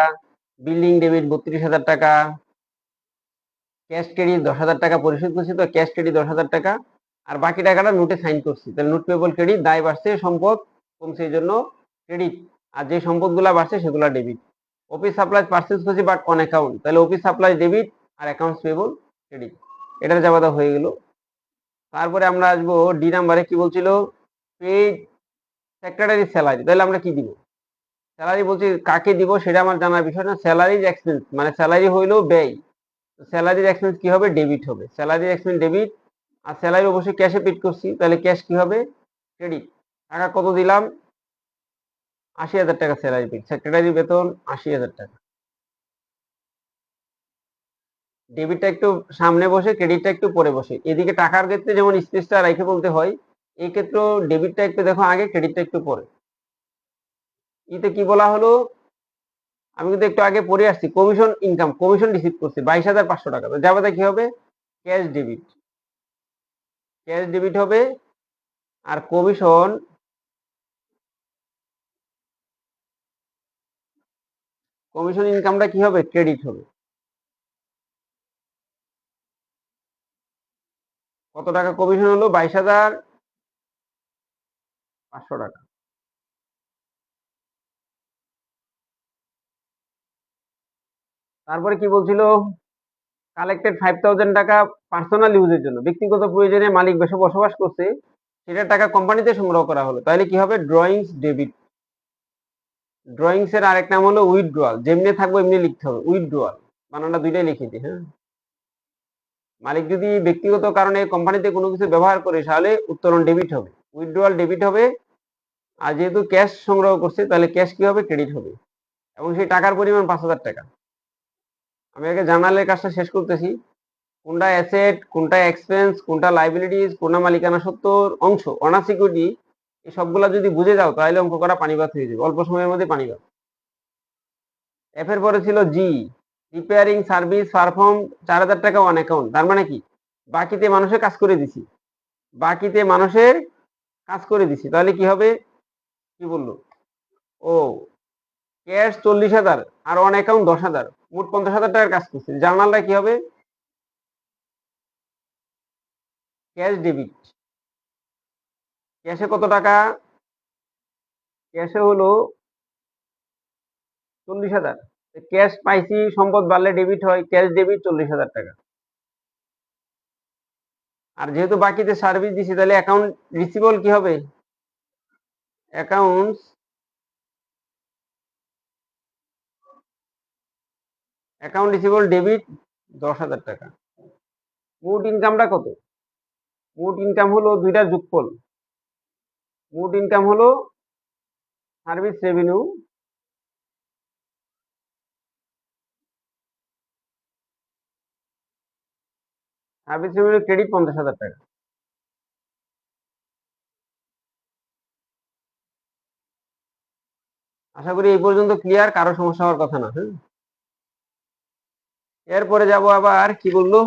বিল্ডিং ডেবিট 32,000 টাকা, ক্যাশ ক্রেডিট 10,000 টাকা পরিশোধ করছি, তো ক্যাশ ক্রেডিট 10,000 টাকা, আর বাকি টাকাটা নোটে সাইন করছি, তাহলে নোট পেবল ক্রেডিট, দায় বাড়ছে, সম্পদ কমছে, এই জন্য ক্রেডিট, আর যে সম্পদগুলা বাড়ছে সেগুলা ডেবিট। অফিস সাপ্লাই পার্সেস করছি বাট অন অ্যাকাউন্ট, তাহলে অফিস সাপ্লাই ডেবিট আর অ্যাকাউন্টস পেবল ক্রেডিট, এটার জাবাদা হয়ে গেল। তারপরে আমরা আসবো ডি নাম্বারে, কি বলছিল, পেইড সেক্রেটারি স্যালারি, তাহলে আমরা কি দিব? স্যালারি বলছি কাকে দিব সেটা আমার জানার বিষয় না, স্যালারিজ এক্সপেন্স মানে স্যালারি হইলো ব্যয়, স্যালারির এক্সপেন্স কি হবে? ডেবিট হবে, স্যালারির এক্সপেন্স ডেবিট, আর স্যালারি অবশ্যই ক্যাশে পেড করছি, তাহলে ক্যাশ কি হবে? ক্রেডিট। টাকা কত দিলাম? 80,000 টাকা স্যালারি পেড, সেক্রেটারি বেতন 80,000 টাকা। ডেবিটটা একটু সামনে বসে, ক্রেডিটটা একটু পরে বসে, এদিকে টাকার ক্ষেত্রে যেমন স্পেসটা রেখে বলতে হয়, এই ক্ষেত্রেও ডেবিটটা একটু দেখো আগে, ক্রেডিটটা একটু পরে। ইতে কি বলা হলো, আমি কিন্তু একটু আগে পড়ে আসছি, কমিশন ইনকাম, কমিশন রিসিভ করছি 22,500 টাকা, তো যাবাতে কি হবে? ক্যাশ ডেবিট, ক্যাশ ডেবিট হবে, আর কমিশন, কমিশন ইনকামটা কি হবে? ক্রেডিট হবে। কত টাকা কমিশন হলো? 22,500 টাকা। তারপরে কি বলছিল, কালেক্টেড 5,000 টাকা পার্সোনাল ইউজের জন্য, ব্যক্তিগত প্রয়োজনে মালিক বেশি বসবাস করছে, সেটার টাকা কোম্পানিতে সংগ্রহ করা হলো, তাহলে কি হবে? Drawings debit. ড্রয়িংস এর আরেক নাম হলো উইথড্রয়াল, যেমনি থাকবো এমনি লিখতে হবে, উইথড্রয়াল, বানানটা দুইটাই লিখে দিই, হ্যাঁ। মালিক যদি ব্যক্তিগত কারণে কোম্পানিতে কোনো কিছু ব্যবহার করে, তাহলে উত্তোলন ডেবিট হবে, উইথড্রয়াল ডেবিট হবে, আর যেহেতু ক্যাশ সংগ্রহ করছে, তাহলে ক্যাশ কি হবে? ক্রেডিট হবে, এবং সেই টাকার পরিমাণ 5,000 টাকা। আমি আগে জার্নালের কাজটা শেষ করতেছি, কোনটা অ্যাসেট, কোনটা এক্সপেন্স, কোনটা লাইবিলিটিস, কোনটা মালিকানা সত্ত্বর অংশ, অনার সিকিউরিটি, এই সবগুলা যদি বুঝে যাও, তাহলে অঙ্ক করা পানিবাদ হয়ে যাবে, অল্প সময়ের মধ্যে পানিবাদ। এফ এর পরে ছিল জি, রিপেয়ারিং সার্ভিস পারফর্ম, 4,000 টাকা অন অ্যাকাউন্ট, তার মানে কি? বাকিতে মানুষের কাজ করে দিছি, বাকিতে মানুষের কাজ করে দিছি, তাহলে কি হবে? কি বললো? ও, ক্যাশ 40,000 আর অন অ্যাকাউন্ট 10,000, মোট 50,000 টাকার কাজ করছে, জার্নালটা কি হবে? Cash debit. ক্যাশে কত টাকা? ক্যাশে হলো 40,000, ক্যাশ পাইছি, সম্পদ বাড়লে ডেবিট হয়, ক্যাশ ডেবিট 40,000 টাকা। আর যেহেতু বাকিতে সার্ভিস দিছি, তাহলে অ্যাকাউন্ট রিসিভেবল কি হবে? অ্যাকাউন্টস, অ্যাকাউন্ট রিসিভেবল ডেবিট 10,000 টাকা। মোট ইনকামটা কত? মোট ইনকাম হলো দুইটার যোগফল। মোট ইনকাম হলো সার্ভিস রেভিনিউ ক্রেডিট 50,000 টাকা। আশা করি এই পর্যন্ত ক্লিয়ার, কারো সমস্যা হওয়ার কথা না। হ্যাঁ, এরপরে যাব আবার কি বললো,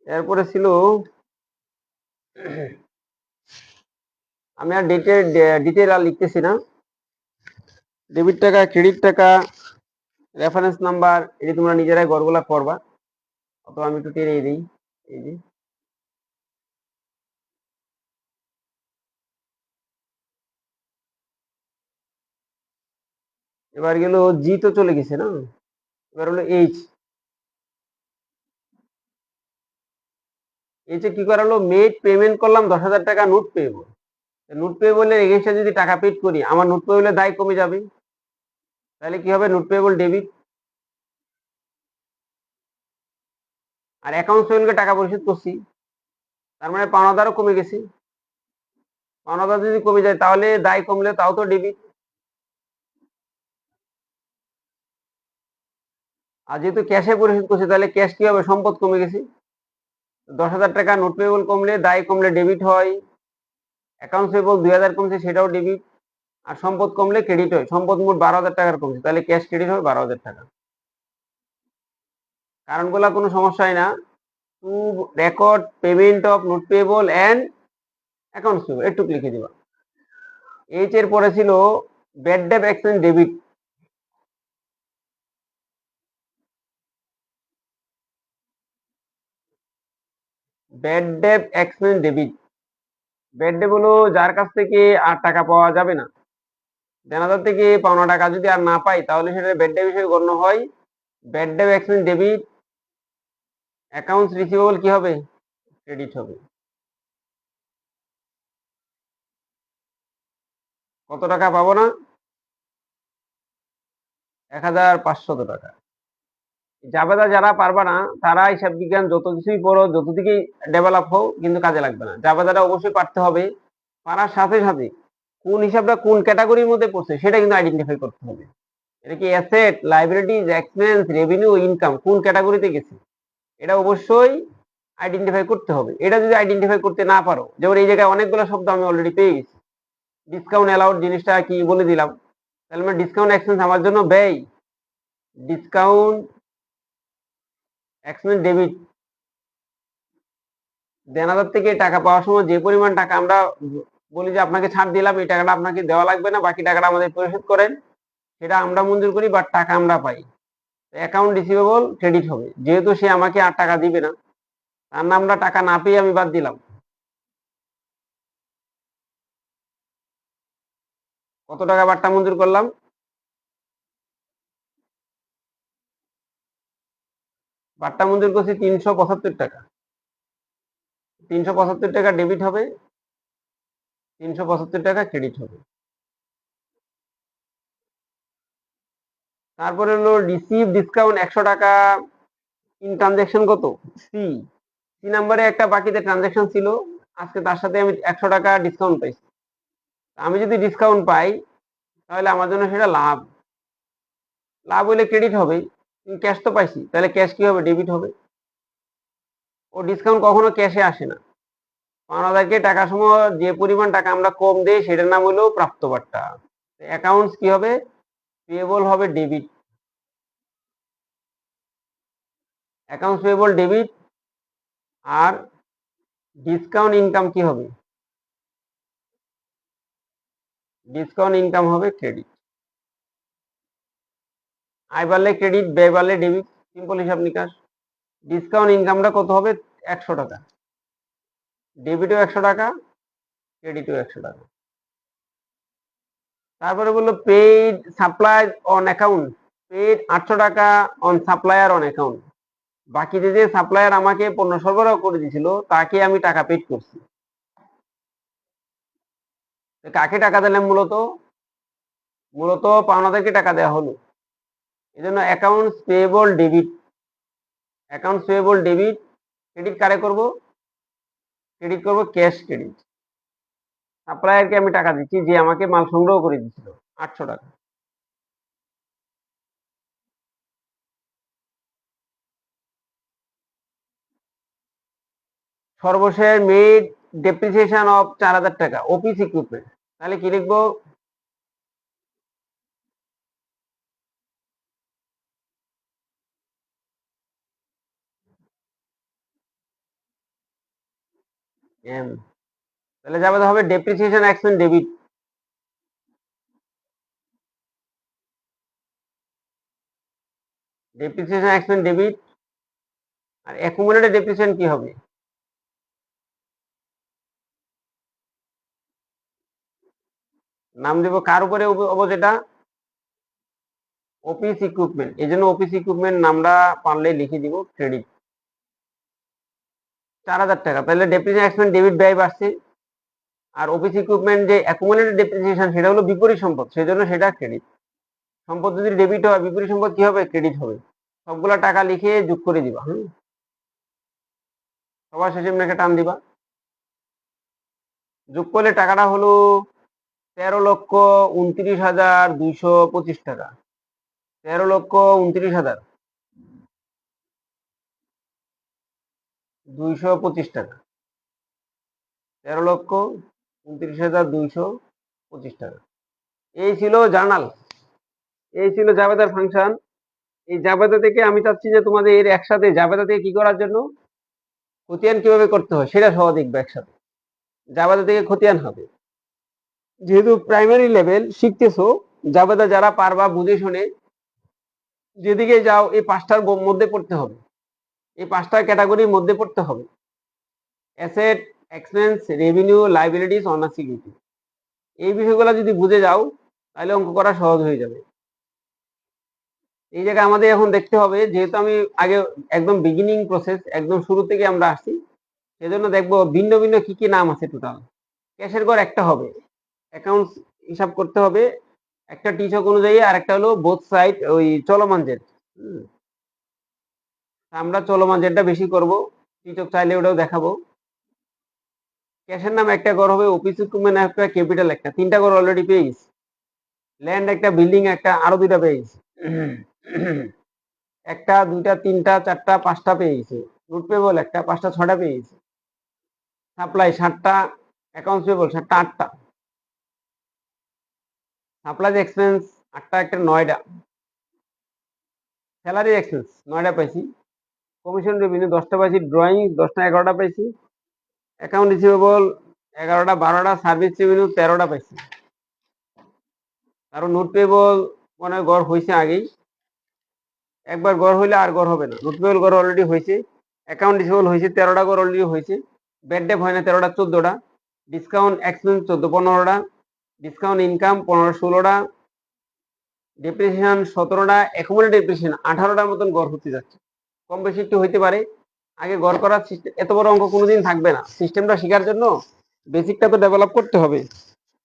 এরপরে ছিল আমি আর ডিটেল আর লিখতেছি না। ডেবিট টাকা, ক্রেডিট টাকা, রেফারেন্স নাম্বার, এটি তোমরা নিজেরাই গড়গুলা করবা, অথবা আমি একটু টেনে দিই। এই যে এবার গেল জি, তো চলে গেছে না। এবার হলো এইচ। এইচে কি করা হলো, মেড পেমেন্ট করলাম 10,000 টাকা নোট পেয়েবল। নোট পেয়েবলের এগেইনস্টে যদি টাকা পেড করি, আমার নোট পেয়েবলের দায় কমে যাবে। তাহলে কি হবে, নোট পেয়েবল ডেবিট। আর অ্যাকাউন্ট পেয়েবলকে টাকা পরিশোধ করছি, তার মানে পাওনাদারও কমে গেছে। পাওনাদার যদি কমে যায় তাহলে দায় কমলে তাও তো ডেবিট। আর যেহেতু ক্যাশে পরিশোধ করছে, তাহলে ক্যাশ কি হবে, সম্পদ কমে গেছে। 10,000 টাকা নোট পেয়েবল কমলে, দায় কমলে ডেবিট হয়। অ্যাকাউন্ট পেয়েবল 2,000 কমছে, সেটাও ডেবিট। আর সম্পদ কমলে ক্রেডিট হয়। সম্পদ মোট 12,000 টাকার কমছে, তাহলে ক্যাশ ক্রেডিট হবে 12,000 টাকা। কারণগুলা কোনো সমস্যাই না। Two record payment of note payable and accounts payable, একটু লিখে দিবা। এইচ এর পরে ছিল bad date exchange debit. Bad date exchange debit, bad date হলো যার কাছ থেকে আর টাকা পাওয়া যাবে না। দেনাদার থেকে পাওনা টাকা যদি আর না পাই, তাহলে সেটা ব্যাড ডেট হিসেবে গণ্য হয়। Bad date exchange debit, accounts receivable কি হবে, ক্রেডিট হবে। কত টাকা পাবো না, 1,500 টাকা। জাবেদা যারা পারবা না, তারা হিসাব বিজ্ঞান যত কিছুই পড়ো, যত দিকেই ডেভেলপ হোক, কিন্তু কাজে লাগবে না। জাবেদাটা অবশ্যই পারতে হবে। পারার সাথে সাথে কোন হিসাবটা কোন ক্যাটাগরির মধ্যে পড়ছে সেটা কিন্তু আইডেন্টিফাই করতে হবে। এটা কি অ্যাসেট, লাইবিলিটিজ, এক্সপেন্স, রেভিনিউ, ইনকাম, কোন ক্যাটাগরিতে গেছে, এটা অবশ্যই আইডেন্টিফাই করতে হবে। এটা যদি আইডেন্টিফাই করতে না পারো, যেমন এই জায়গায় অনেকগুলো শব্দ আমি অলরেডি পেয়ে গেছি। ডিসকাউন্ট অ্যালাউড জিনিসটা কি বলে দিলাম, তাহলে মানে ডিসকাউন্ট এক্সপেন্স আমার জন্য ব্যয়। ডিসকাউন্ট এক্সপেন্স ডেবিট, দেনাদার থেকে টাকা পাওয়ার সময় যে পরিমাণ টাকা আমরা বলি যে আপনাকে ছাড় দিলাম, এই টাকাটা আপনাকে দেওয়া লাগবে না, বাকি টাকাটা আমাদের পরিশোধ করেন, সেটা আমরা মঞ্জুর করি, বাট টাকা আমরা পাই। অ্যাকাউন্ট রিসিভেবল ক্রেডিট হবে, যেহেতু সে আমাকে আর টাকা দিবে না, তার নামটা টাকা না পেয়ে আমি বাদ দিলাম। কত টাকা বাট্টা মঞ্জুর করলাম, বাট্টা মঞ্জুর করছি 375 টাকা। 375 টাকা ডেবিট হবে, 375 টাকা ক্রেডিট হবে। তারপরে হলো রিসিভ ডিসকাউন্ট 100 টাকা ইন ট্রানজাকশন কত, সি। সি নাম্বারে একটা বাকিতে ট্রানজাকশন ছিল, আজকে তার সাথে আমি 100 টাকা ডিসকাউন্ট পাইছি। আমি যদি ডিসকাউন্ট পাই, তাহলে আমার জন্য সেটা লাভ। লাভ হলে ক্রেডিট হবে, ক্যাশ তো পাইছি, তাহলে ক্যাশ কি হবে, ডেবিট হবে। ও ডিসকাউন্ট কখনো ক্যাশে আসে না। পাওনাদারকে টাকার সময় যে পরিমাণ টাকা আমরা কম দেই, সেটার নাম হলো প্রাপ্তবাট্টা। অ্যাকাউন্টস কি হবে, পেয়েবল হবে ডেবিট। Accounts payable debit. আর ডিসকাউন্ট ইনকাম কি হবে, ডিসকাউন্ট ইনকাম হবে ক্রেডিট। আয় বাড়লে ক্রেডিট, ব্যয় বাড়লে ডেবিট, সিম্পল হিসাব নিকাশ। ডিসকাউন্ট ইনকামটা কত হবে, 100 টাকা। ডেবিটও 100 টাকা, ক্রেডিটও 100 টাকা। তারপরে বললো paid supply on account, paid 800 টাকা অন সাপ্লায়ার অন অ্যাকাউন্ট। বাকি যে সাপ্লায়ার আমাকে পণ্য সরবরাহ করে দিয়েছিল, তাকে আমি টাকা পেড করছি। কাকে টাকা দিলাম, মূলত পাওনাদারকে টাকা দেওয়া হলো। এই জন্য অ্যাকাউন্টস পেয়েবল ডেবিট, ক্রেডিট কারে করব, ক্রেডিট করব ক্যাশ ক্রেডিট। সাপ্লায়ারকে আমি টাকা দিচ্ছি যে আমাকে মাল সংগ্রহ করে দিচ্ছিল 800 টাকা। সর্বশেষ মেড ডেপ্রিসিয়েশন অফ 4000 টাকা অফিস ইকুইপমেন্ট, তাহলে কি লিখবো, এম, তাহলে যাবে হবে depreciation expense debit, depreciation expense debit. আর অ্যাকুমুলেটেড ডেপ্রিসিয়েশন কি হবে, নাম দেব কার উপরে হবো, যেটা অফিস ইকুইপমেন্ট, এই জন্য অফিস ইকুইপমেন্ট নামটা পারলে লিখে দিব ক্রেডিট 4000 টাকা। তাহলে ডেপ্রিসিয়েশন এক্সপেন্স ডেবিট ব্যয় বাড়ছে, আর অফিস ইকুইপমেন্ট যে অ্যাকুমুলেটেড ডেপ্রিসিয়েশন সেটা হলো বিপরীত সম্পদ, সেজন্য সেটা ক্রেডিট। সম্পদ যদি ডেবিট হয় বিপরীত সম্পদ কি হবে, ক্রেডিট হবে। সবগুলা টাকা লিখে যোগ করে দিবা, সবার শেষে এমনি টান দিবা। যোগ করলে টাকাটা হলো 13,29,225 টাকা, 13,29,225 টাকা, 13,29,225 টাকা। এই ছিল জার্নাল, এই ছিল জাবেদার ফাংশন। এই জাবেদা থেকে আমি চাচ্ছি যে তোমাদের এর একসাথে জাবেদা থেকে কি করার জন্য খতিয়ান কিভাবে করতে হয় সেটা সহ দেখবে একসাথে। জাবেদা থেকে খতিয়ান হবে, যেহেতু প্রাইমারি লেভেল শিখতেছো, জাবেদা যারা পারবা বুঝে শুনে যেদিকে যাও এই 5টার মধ্যে পড়তে হবে, এই 5টা ক্যাটাগরির মধ্যে পড়তে হবে, asset, expense, revenue, liabilities, owner security. এই বিষয়গুলো যদি বুঝে যাও তাহলে অঙ্ক করা সহজ হয়ে যাবে। এই জায়গায় আমাদের এখন দেখতে হবে, যেহেতু আমি আগে একদম বিগিনিং প্রসেস, একদম শুরু থেকে আমরা আসছি, সেজন্য দেখবো ভিন্ন ভিন্ন কি কি নাম আছে টোটাল। ক্যাশের ঘর একটা হবে, অ্যাকাউন্টস হিসাব করতে হবে একটা টিচক অনুযায়ী, আর একটা হলো বোথ সাইড ওই চলমান জেট। আমরা চলমান জেটটা বেশি করব, টিচক চাইলে ওটাও দেখাবো। ক্যাশের নাম একটা ঘর হবে, অফিস ইকুইপমেন্ট একটা, ক্যাপিটাল একটা, 3টা ঘর অলরেডি পেয়ে গেছি। ল্যান্ড একটা, বিল্ডিং একটা, আরো 2টা পেয়ে গেছি। একটা, 2টা, 3টা, 4টা, 5টা পেয়ে গেছি। রুট পেবল একটা, 5টা, 6টা পেয়ে গেছি। সাপ্লাই 7টা, অ্যাকাউন্টস পেবল 7টা, 8টা। সাপ্লাই এক্সপেন্স 8টা, একটা 9টা। স্যালারি এক্সপেন্স 9টা পাইছি। কমিশন রেভিনিউ 10টা পাইছি। ড্রয়িং 10টা, 11টা পাইছি। অ্যাকাউন্ট রিসিভেবল 11টা, 12টা। সার্ভিস রেভিনিউ 13টা পাইছি। কারণ নোট পেবল মনে হয় গড় হয়েছে আগেই, একবার গড় হইলে আর গড় হবে না। নোট পেবল গড় অলরেডি হয়েছে, অ্যাকাউন্ট রিসিভেবল হয়েছে 13টা গড় অলরেডি হয়েছে। ব্যাড ডেপ হয় না 13টা, 14টা। ডিসকাউন্ট এক্সপেন্স 14-15টা। ডিসকাউন্ট ইনকাম 15-16টা। ডেপ্রিসিয়েশন 17টা। অ্যাকুমুলেটেড ডেপ্রিসিয়েশন 18টার মতন গড় হতে যাচ্ছে। কম বেশি একটু হইতে পারে। আগে গড় করার সিস্টেম, এত বড় অঙ্ক কোনোদিন থাকবে না। সিস্টেমটা শেখার জন্য বেসিকটা তো ডেভেলপ করতে হবে।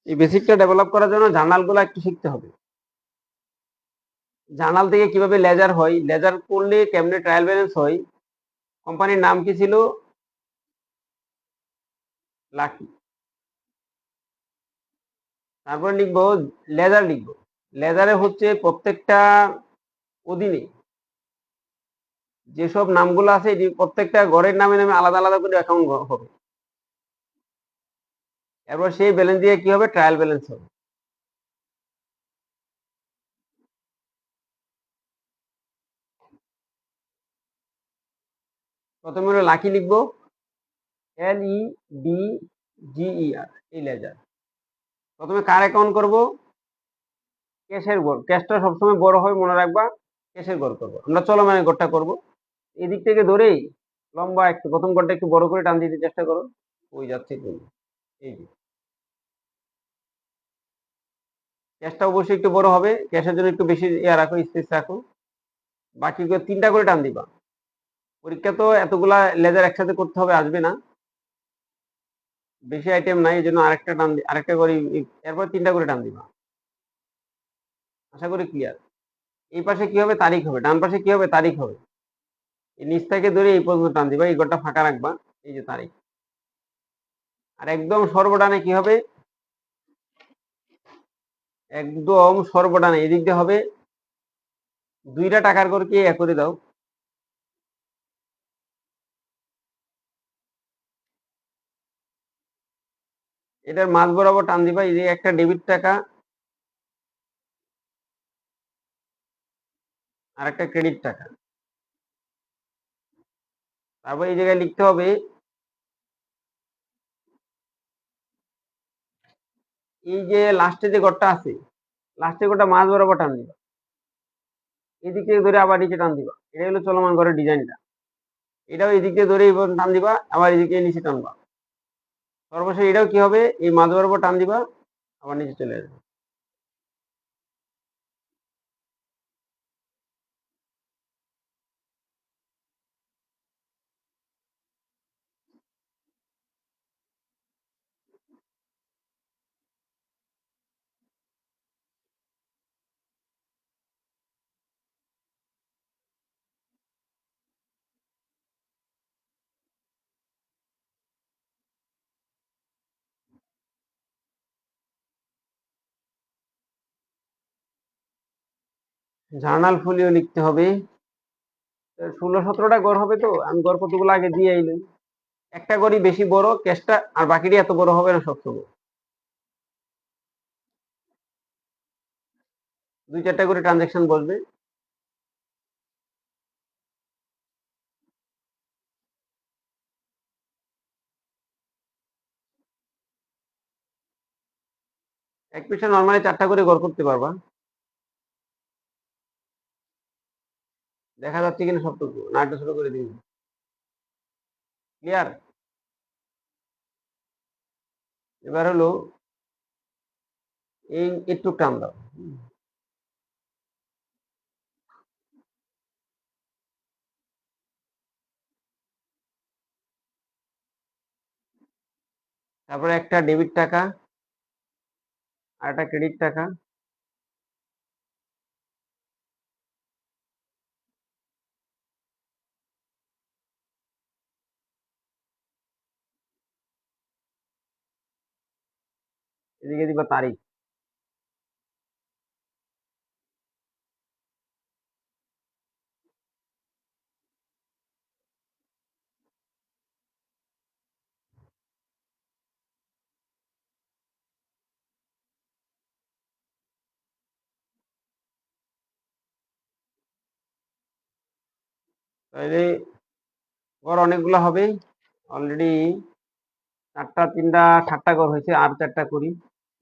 এই বেসিকটা ডেভেলপ করার জন্য জার্নালগুলো একটু শিখতে হবে। জার্নাল থেকে কিভাবে লেজার হয়, লেজার করলে কেমনে ট্রায়াল ব্যালেন্স হয়। কোম্পানির নাম কি ছিল, লাকি। তারপর লিখবো লেজার, লিখবো লেজারে হচ্ছে প্রত্যেকটা অধীনে যেসব নামগুলো আছে প্রত্যেকটা ঘরের নামে নামে আলাদা আলাদা করে অ্যাকাউন্ট হবে। এরপর সেই ব্যালেন্স দিয়ে কি হবে, ট্রায়াল ব্যালেন্স হবে। প্রথমে হলো লাকি, লিখবো LEDGER, এই লেজার। প্রথমে কার অ্যাকাউন্ট করব, ক্যাশের ঘর। ক্যাশটা সবসময় বড় হয় মনে রাখবা, ক্যাশের ঘর করবো আমরা, চলমানের ঘরটা করবো। এদিক থেকে ধরেই লম্বা একটু প্রথম ঘরটা একটু বড় করে টান দিতে চেষ্টা করো, ওই যাচ্ছে তুমি। এই যে ক্যাশটা অবশ্যই একটু বড় হবে, ক্যাশের জন্য একটু বেশি ইয়া রাখো, স্পেস রাখো। বাকি 3টা করে টান দিবা। পরীক্ষা তো এতগুলা লেজার একসাথে করতে হবে, আসবে না, বেশি আইটেম নাই, এই জন্য আরেকটা টান আরেকটা করে, এরপর 3টা করে টান দিবা। আশা করি ক্লিয়ার। এই পাশে কি হবে, তারিখ হবে, ডান পাশে কি হবে, তারিখ হবে। এই নিচ থেকে ধরে এই পর্যন্ত টান দিবা, এই ঘরটা ফাঁকা রাখবা, এই যে তারিখ। আর একদম সর্বডানে কি হবে, একদম সর্বডানে এদিক দিয়ে হবে 2টা টাকার ঘর কি এক করে দাও। এটার মাঝ বরাবর টান দিবা, এই যে একটা ডেবিট টাকা আর একটা ক্রেডিট টাকা। তারপর এই জায়গায় লিখতে হবে এই যে লাস্টে যে ঘরটা আছে, লাস্টে ঘরটা মাঝ বরাবর টান দিবা, এদিক থেকে ধরে আবার নিচে টান দিবা। এটা হলো চলমান ঘরের ডিজাইনটা। এটাও এদিক দিয়ে ধরে টান দিবা, আবার এদিকে নিচে টানবা। সর্বশেষ এটাও কি হবে, এই মাঝ বরাবর টান দিবা, আবার নিচে চলে আসবে। জার্নাল ফলিও লিখতে হবে। 16-17টা ঘর হবে, তো আমি ঘর কতগুলো আগে দিয়ে আইলি। একটা ঘরই বেশি বড় ক্যাশটা, আর বাকিটি এত বড় হবে না সবসময়। 2-4টা করে ট্রানজাকশন বসবে। এক পিসে নর্মালি 4টা করে ঘর করতে পারবা। দেখা যাচ্ছে কিনা সবটুকু, না একটু ছোট করে দিন। ক্লিয়ার? এবার হলো এই একটু টান দাও। তারপরে একটা ডেবিট টাকা আর একটা ক্রেডিট টাকা। এদিকে দিবা তারিখ। তাহলে ঘর অনেকগুলো হবে। অলরেডি 4টা 3টা 7টা ঘর হয়েছে, আর 4টা করি।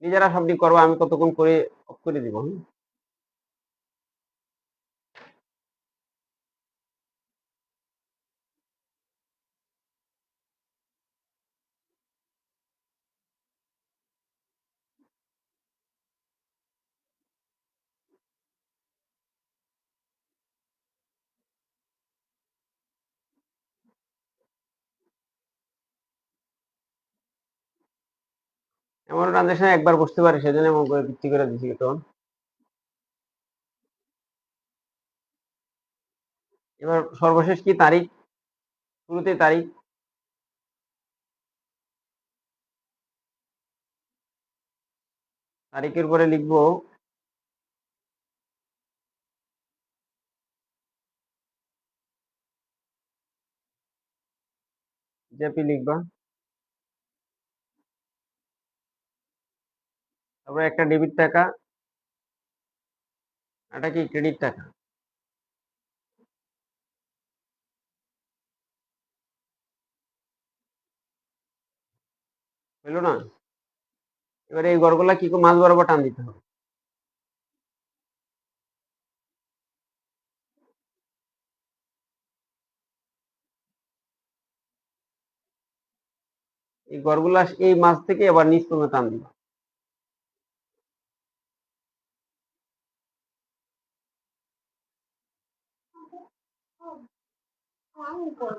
নিজেরা সবটি করবো, আমি কতক্ষণ করে অফ করে দিব। এমন ট্রানজাকশন একবার বসতে পারে, সেজন্য এমন করে ভিত্তি করে দিচ্ছি। তখন এবার সর্বশেষ কি তারিখ, শুরুতে তারিখ। তারিখের পরে লিখবো জেপি লিখবা। তারপরে একটা ডেবিট টাকা, এটা কি ক্রেডিট টাকা। হইলো না? এবারে এই ঘরগুলা কি মাঝ বরাবর টান দিতে হবে। এই ঘরগুলা এই মাঝ থেকে আবার নিচ পর্যন্ত টান দিবা।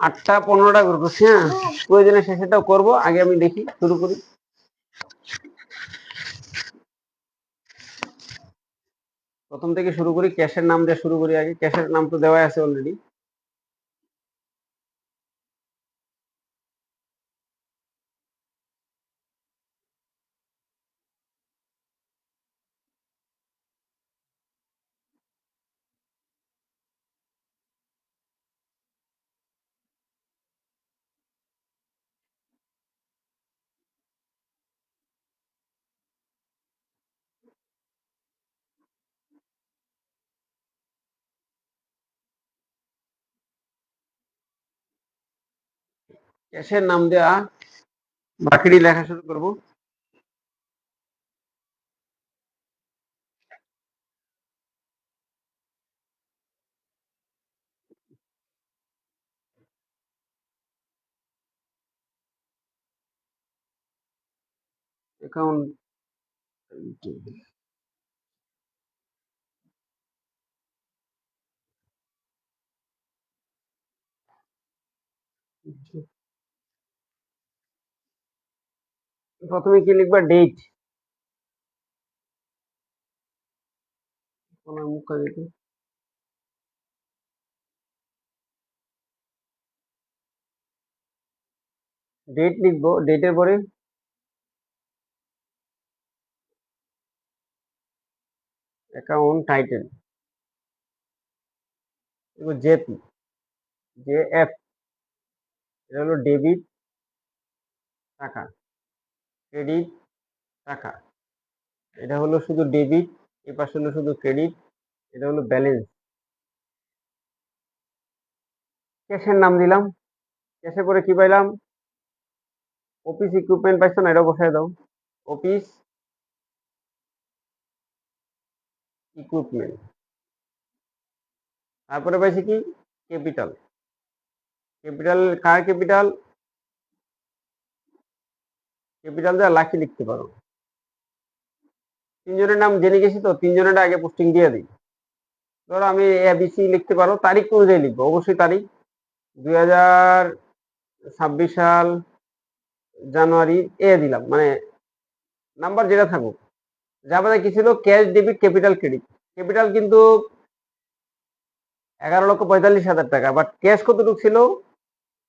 আটটা 15টা ঘর করছি। হ্যাঁ, প্রয়োজনে শেষেটাও করবো, আগে আমি দেখি শুরু করি। প্রথম থেকে শুরু করি, ক্যাশের নাম দিয়ে শুরু করি। আগে ক্যাশের নাম তো দেওয়া আছে অলরেডি। ক্যাশের নাম দেওয়া বাকিটি লেখা শুরু করব। অ্যাকাউন্ট প্রথমে কি লিখবা? ডেট। ডেট লিখবো, ডেটের পরে account title, JP, J F, এটা হলো ডেবিট টাকা, ক্রেডিট টাকা, এটা হলো শুধু ডেবিট, এ পাশে হলো শুধু ক্রেডিট, এটা হলো ব্যালেন্স। ক্যাশের নাম দিলাম, ক্যাশে পরে কি পাইলাম? অফিস ইকুইপমেন্ট পাইছো না, এটা বসায় দাও। Office equipment. তারপরে পাইছি কি? ক্যাপিটাল। ক্যাপিটাল কার ক্যাপিটাল? ক্যাপিটাল দেওয়া লাকি লিখতে পারো। তিনজনের নাম জেনে গেছি তো, তিনজনের আগে পোস্টিং দিয়ে দিই। ধরো আমি এবিসি লিখতে পারো, তারিখ অনুযায়ী লিখবো অবশ্যই তারিখ 2026 সাল জানুয়ারি দিলাম, মানে নাম্বার যেটা থাকুক। যার কি ছিল? Cash debit capital credit. Capital কিন্তু 11,45,000 টাকা, বাট ক্যাশ কতটুকু ছিল?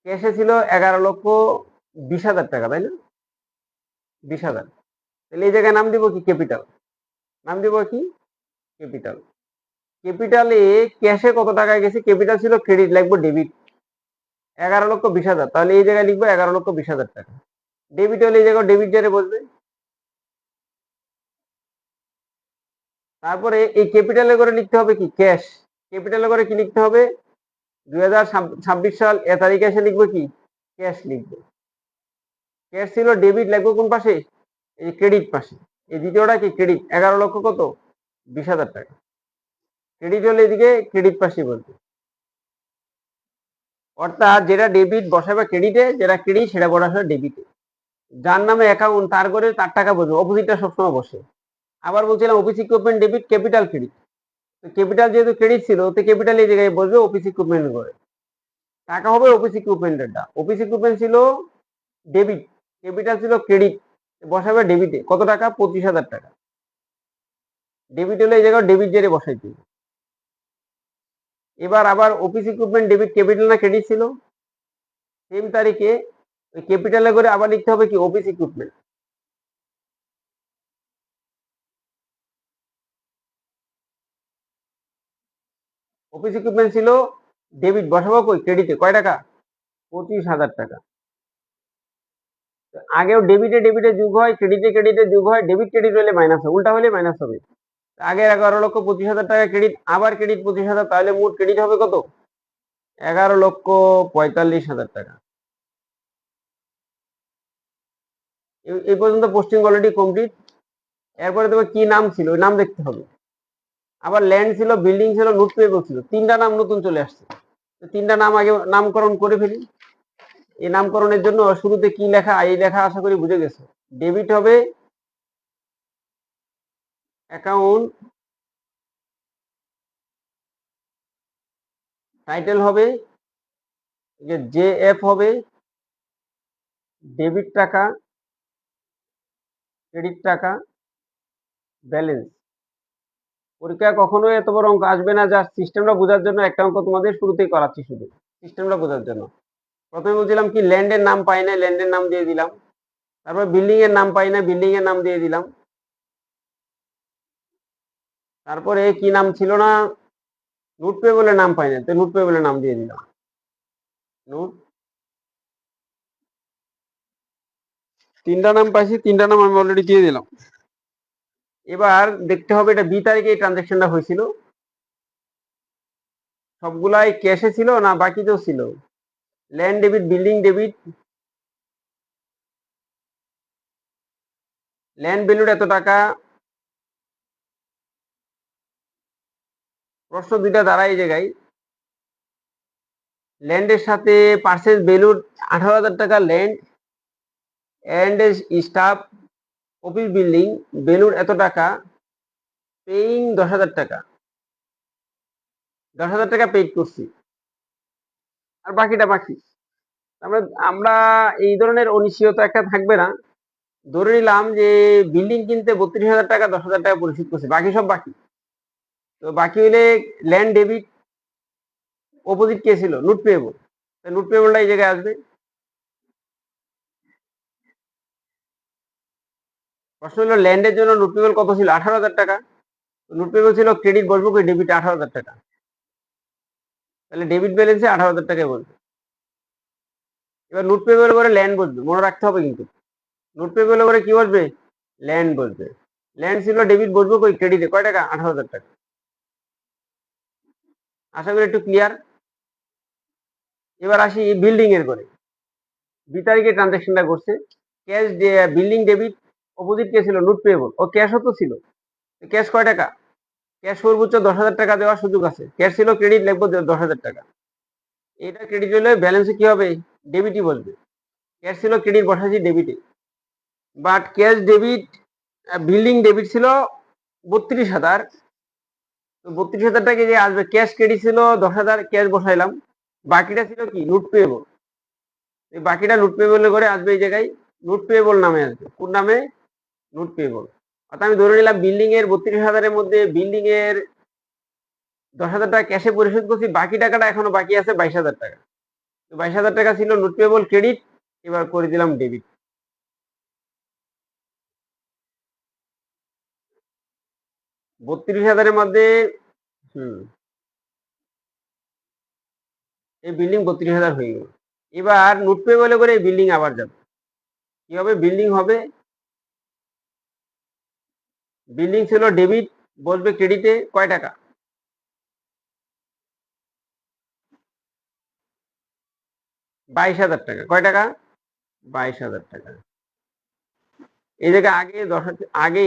ক্যাশে ছিল 11,20,000 টাকা, তাই না? 20,000। তাহলে এই জায়গায় নাম দিব কি? ক্যাপিটাল। নাম দিব কি? ক্যাপিটাল। ক্যাপিটালে ক্যাশে কত টাকা গেছে? ক্যাপিটাল ছিল ক্রেডিট, লিখবো ডেবিট 11,20,000, তাহলে এই জায়গায় লিখবো 11,20,000 টাকা। ডেবিট হলে এই জায়গায় ডেবিট যারে বসবে। তারপরে এই ক্যাপিটালে করে লিখতে হবে কি? ক্যাশ। ক্যাপিটালে করে কি লিখতে হবে? 2026 সাল এ তারিখে এসে লিখবো কি? ক্যাশ লিখবো। ক্যাশ ছিল ডেবিট, লিখবো কোন পাশে? এই ক্রেডিট পাশে। এই দ্বিতীয়টা কি? ক্রেডিট, 11,00,000 কত? 20,000 টাকা। ক্রেডিট হলে এদিকে ক্রেডিট পাশে বলবে। অর্থাৎ যেটা ডেবিট বসাবে ক্রেডিটে, যেটা ক্রেডিট সেটা বসাবে ডেবিটে। যার নামে অ্যাকাউন্ট তার করে তার টাকা বসবে, অপোজিটটা সবসময় বসে। আবার বলছিলাম office equipment debit capital credit, তো ক্যাপিটাল যেহেতু ক্রেডিট ছিল, তো ক্যাপিটাল এই জায়গায় বসবে অফিস ইকুইপমেন্ট করে। টাকা হবে অফিস ইকুইপমেন্টেরটা। অফিস ইকুইপমেন্ট ছিল ডেবিট, ক্যাপিটাল ছিল ক্রেডিট, বসাবে ডেবিটে। কত টাকা? 25,000 টাকা। ডেবিট হলে এই জায়গায় ডেবিট জেরে বসাইতে। এবার আবার অফিস ইকুইপমেন্ট ডেবিট ক্যাপিটাল না ক্রেডিট ছিল? সেম তারিখে ওই ক্যাপিটালে করে আবার লিখতে হবে কি? Office equipment. অফিস ইকুইপমেন্ট ছিল ডেবিট, বসাবো কই? ক্রেডিটে। কয় টাকা? 25,000 টাকা। আগেও ডেবিটে ডেবিটে যোগ হয়, ক্রেডিটে ক্রেডিটে যোগ হয়, ডেবিট ক্রেডিট হলে মাইনাস হয়, উল্টা হলে মাইনাস হবে। আগে 11,25,000 টাকা ক্রেডিট, আবার ক্রেডিট 25,000, তাহলে মোট ক্রেডিট হবে কত? 11,45,000 টাকা। এই পর্যন্ত পোস্টিং অলরেডি কমপ্লিট। এরপরে তোমার কি নাম ছিল ওই নাম দেখতে হবে। আবার ল্যান্ড ছিল, বিল্ডিং ছিল, নোট পেয়েবল ছিল, তিনটা নাম নতুন চলে আসছে। তিনটা নাম আগে নামকরণ করে ফেলি। এই নামকরণের জন্য শুরুতে কি লেখা? এই লেখা আশা করি বুঝে গেছো। ডেবিট হবে অ্যাকাউন্ট টাইটেল হবে, জে এফ হবে ডেবিট টাকা, ক্রেডিট টাকা, ব্যালেন্স। পরীক্ষায় কখনোই এত বড় অঙ্ক আসবে না, যা সিস্টেমটা বোঝার জন্য একটা অঙ্ক তোমাদের শুরুতেই করাচ্ছি, শুধু সিস্টেমটা বোঝার জন্য। প্রথমে বলছিলাম কি, ল্যান্ডের নাম পাই না, ল্যান্ডের নাম দিয়ে দিলাম। তারপর বিল্ডিং এর নাম পাই না, বিল্ডিং এর নাম দিয়ে দিলাম। তারপরে কি নাম ছিল না, নোট পেবলের নাম পাই না, তো নোট পেবলের নাম দিয়ে দিলাম। নোট, তিনটা নাম পাইছি, তিনটা নাম আমি অলরেডি দিয়ে দিলাম। এবার দেখতে হবে এটা বি তারিখে এই ট্রানজাকশনটা হয়েছিল, সবগুলাই ক্যাশে ছিল না বাকিতেও ছিল। Land debit, building debit, land ভ্যালুর এত টাকা। প্রশ্ন দুইটা দাঁড়ায় এই জায়গায়, ল্যান্ডের সাথে পার্সেস ভ্যালুর 18,000 টাকা land and staff office building ভ্যালুর এত টাকা, পেইং 10,000 টাকা, 10,000 টাকা পেইড করছি, আর বাকিটা বাকি। আমরা আমরা এই ধরনের অনিশ্চয়তা একটা থাকবে না। ধরে নিলাম যে বিল্ডিং কিনতে 32,000 টাকা 10,000 টাকা পরিশোধ করছে, বাকি সব বাকি। তো বাকি হইলে ল্যান্ড ডেবিট, অপোজিট কে ছিল, নোট পেয়েবল, নোট পেয়েবলটা এই জায়গায় আসবে। প্রশ্ন হলো ল্যান্ডের জন্য নোট পেয়েবল কত ছিল, 18,000 টাকা। নোট পেয়েবল ছিল ক্রেডিট, বসবো কি ডেবিট, 18,000 টাকা। তাহলে ডেবিট ব্যালেন্সে 18,000 টাকায় বসবে। এবার নোট পেয়েবল করে ল্যান্ড বসবে, মনে রাখতে হবে কিন্তু। নোট পেয়েবল করে কি বসবে, ল্যান্ড বসবে। ল্যান্ড ছিল ডেবিট, বসবো কই ক্রেডিটে, কয় টাকা, 18,000 টাকা। আশা করি একটু ক্লিয়ার। এবার আসি বিল্ডিং এর করে, বি তারিখে ট্রানজাকশনটা করছে, ক্যাশ, বিল্ডিং ডেবিট, অপোজিট কে ছিল, নোট পেয়েবল, ও ক্যাশও তো ছিল। ক্যাশ কয় টাকা, ক্যাশ সর্বোচ্চ 10,000 টাকা দেওয়ার সুযোগ আছে। ক্যাশ ছিল ক্রেডিট, লিখবো 10,000 টাকা। এটা ক্রেডিট হলে ব্যালেন্সে কি হবে, ডেবিটই বসবে। ক্যাশ ছিল ক্রেডিট, বসাইছি ডেবিটে। But cash debit, building debit ছিল 32,000, তো 32,000 টাকা যে আসবে, ক্যাশ ক্রেডিট ছিল 10,000, ক্যাশ বসাইলাম। বাকিটা ছিল কি, নোট পেয়েবল। এই বাকিটা নোট পেয়েবল করে আসবে এই জায়গায়, নোট পেয়েবল নামে আসবে। কোন নামে, নোট পেয়েবল। অর্থাৎ আমি ধরে নিলাম বিল্ডিং এর 32,000-এর মধ্যে বিল্ডিং এর 10,000 টাকা ক্যাশে পরিশোধ করছি, বাকি টাকাটা এখনো বাকি আছে 22,000 টাকা। তো 22,000 টাকা ছিল নোট পেয়েবল ক্রেডিট, এবার করে দিলাম ডেবিট। 32,000-এর মধ্যে এই বিল্ডিং 32,000 হয়ে গেল। এবার নোট পেয়েবল করে এই বিল্ডিং আবার যাবে, কি হবে, বিল্ডিং হবে, বিল্ডিং ছিল ডেবিট, বসবে ক্রেডিটে, কয় টাকা, 22,000 টাকা। কয় টাকা, 22,000 টাকা। এই জায়গায় আগে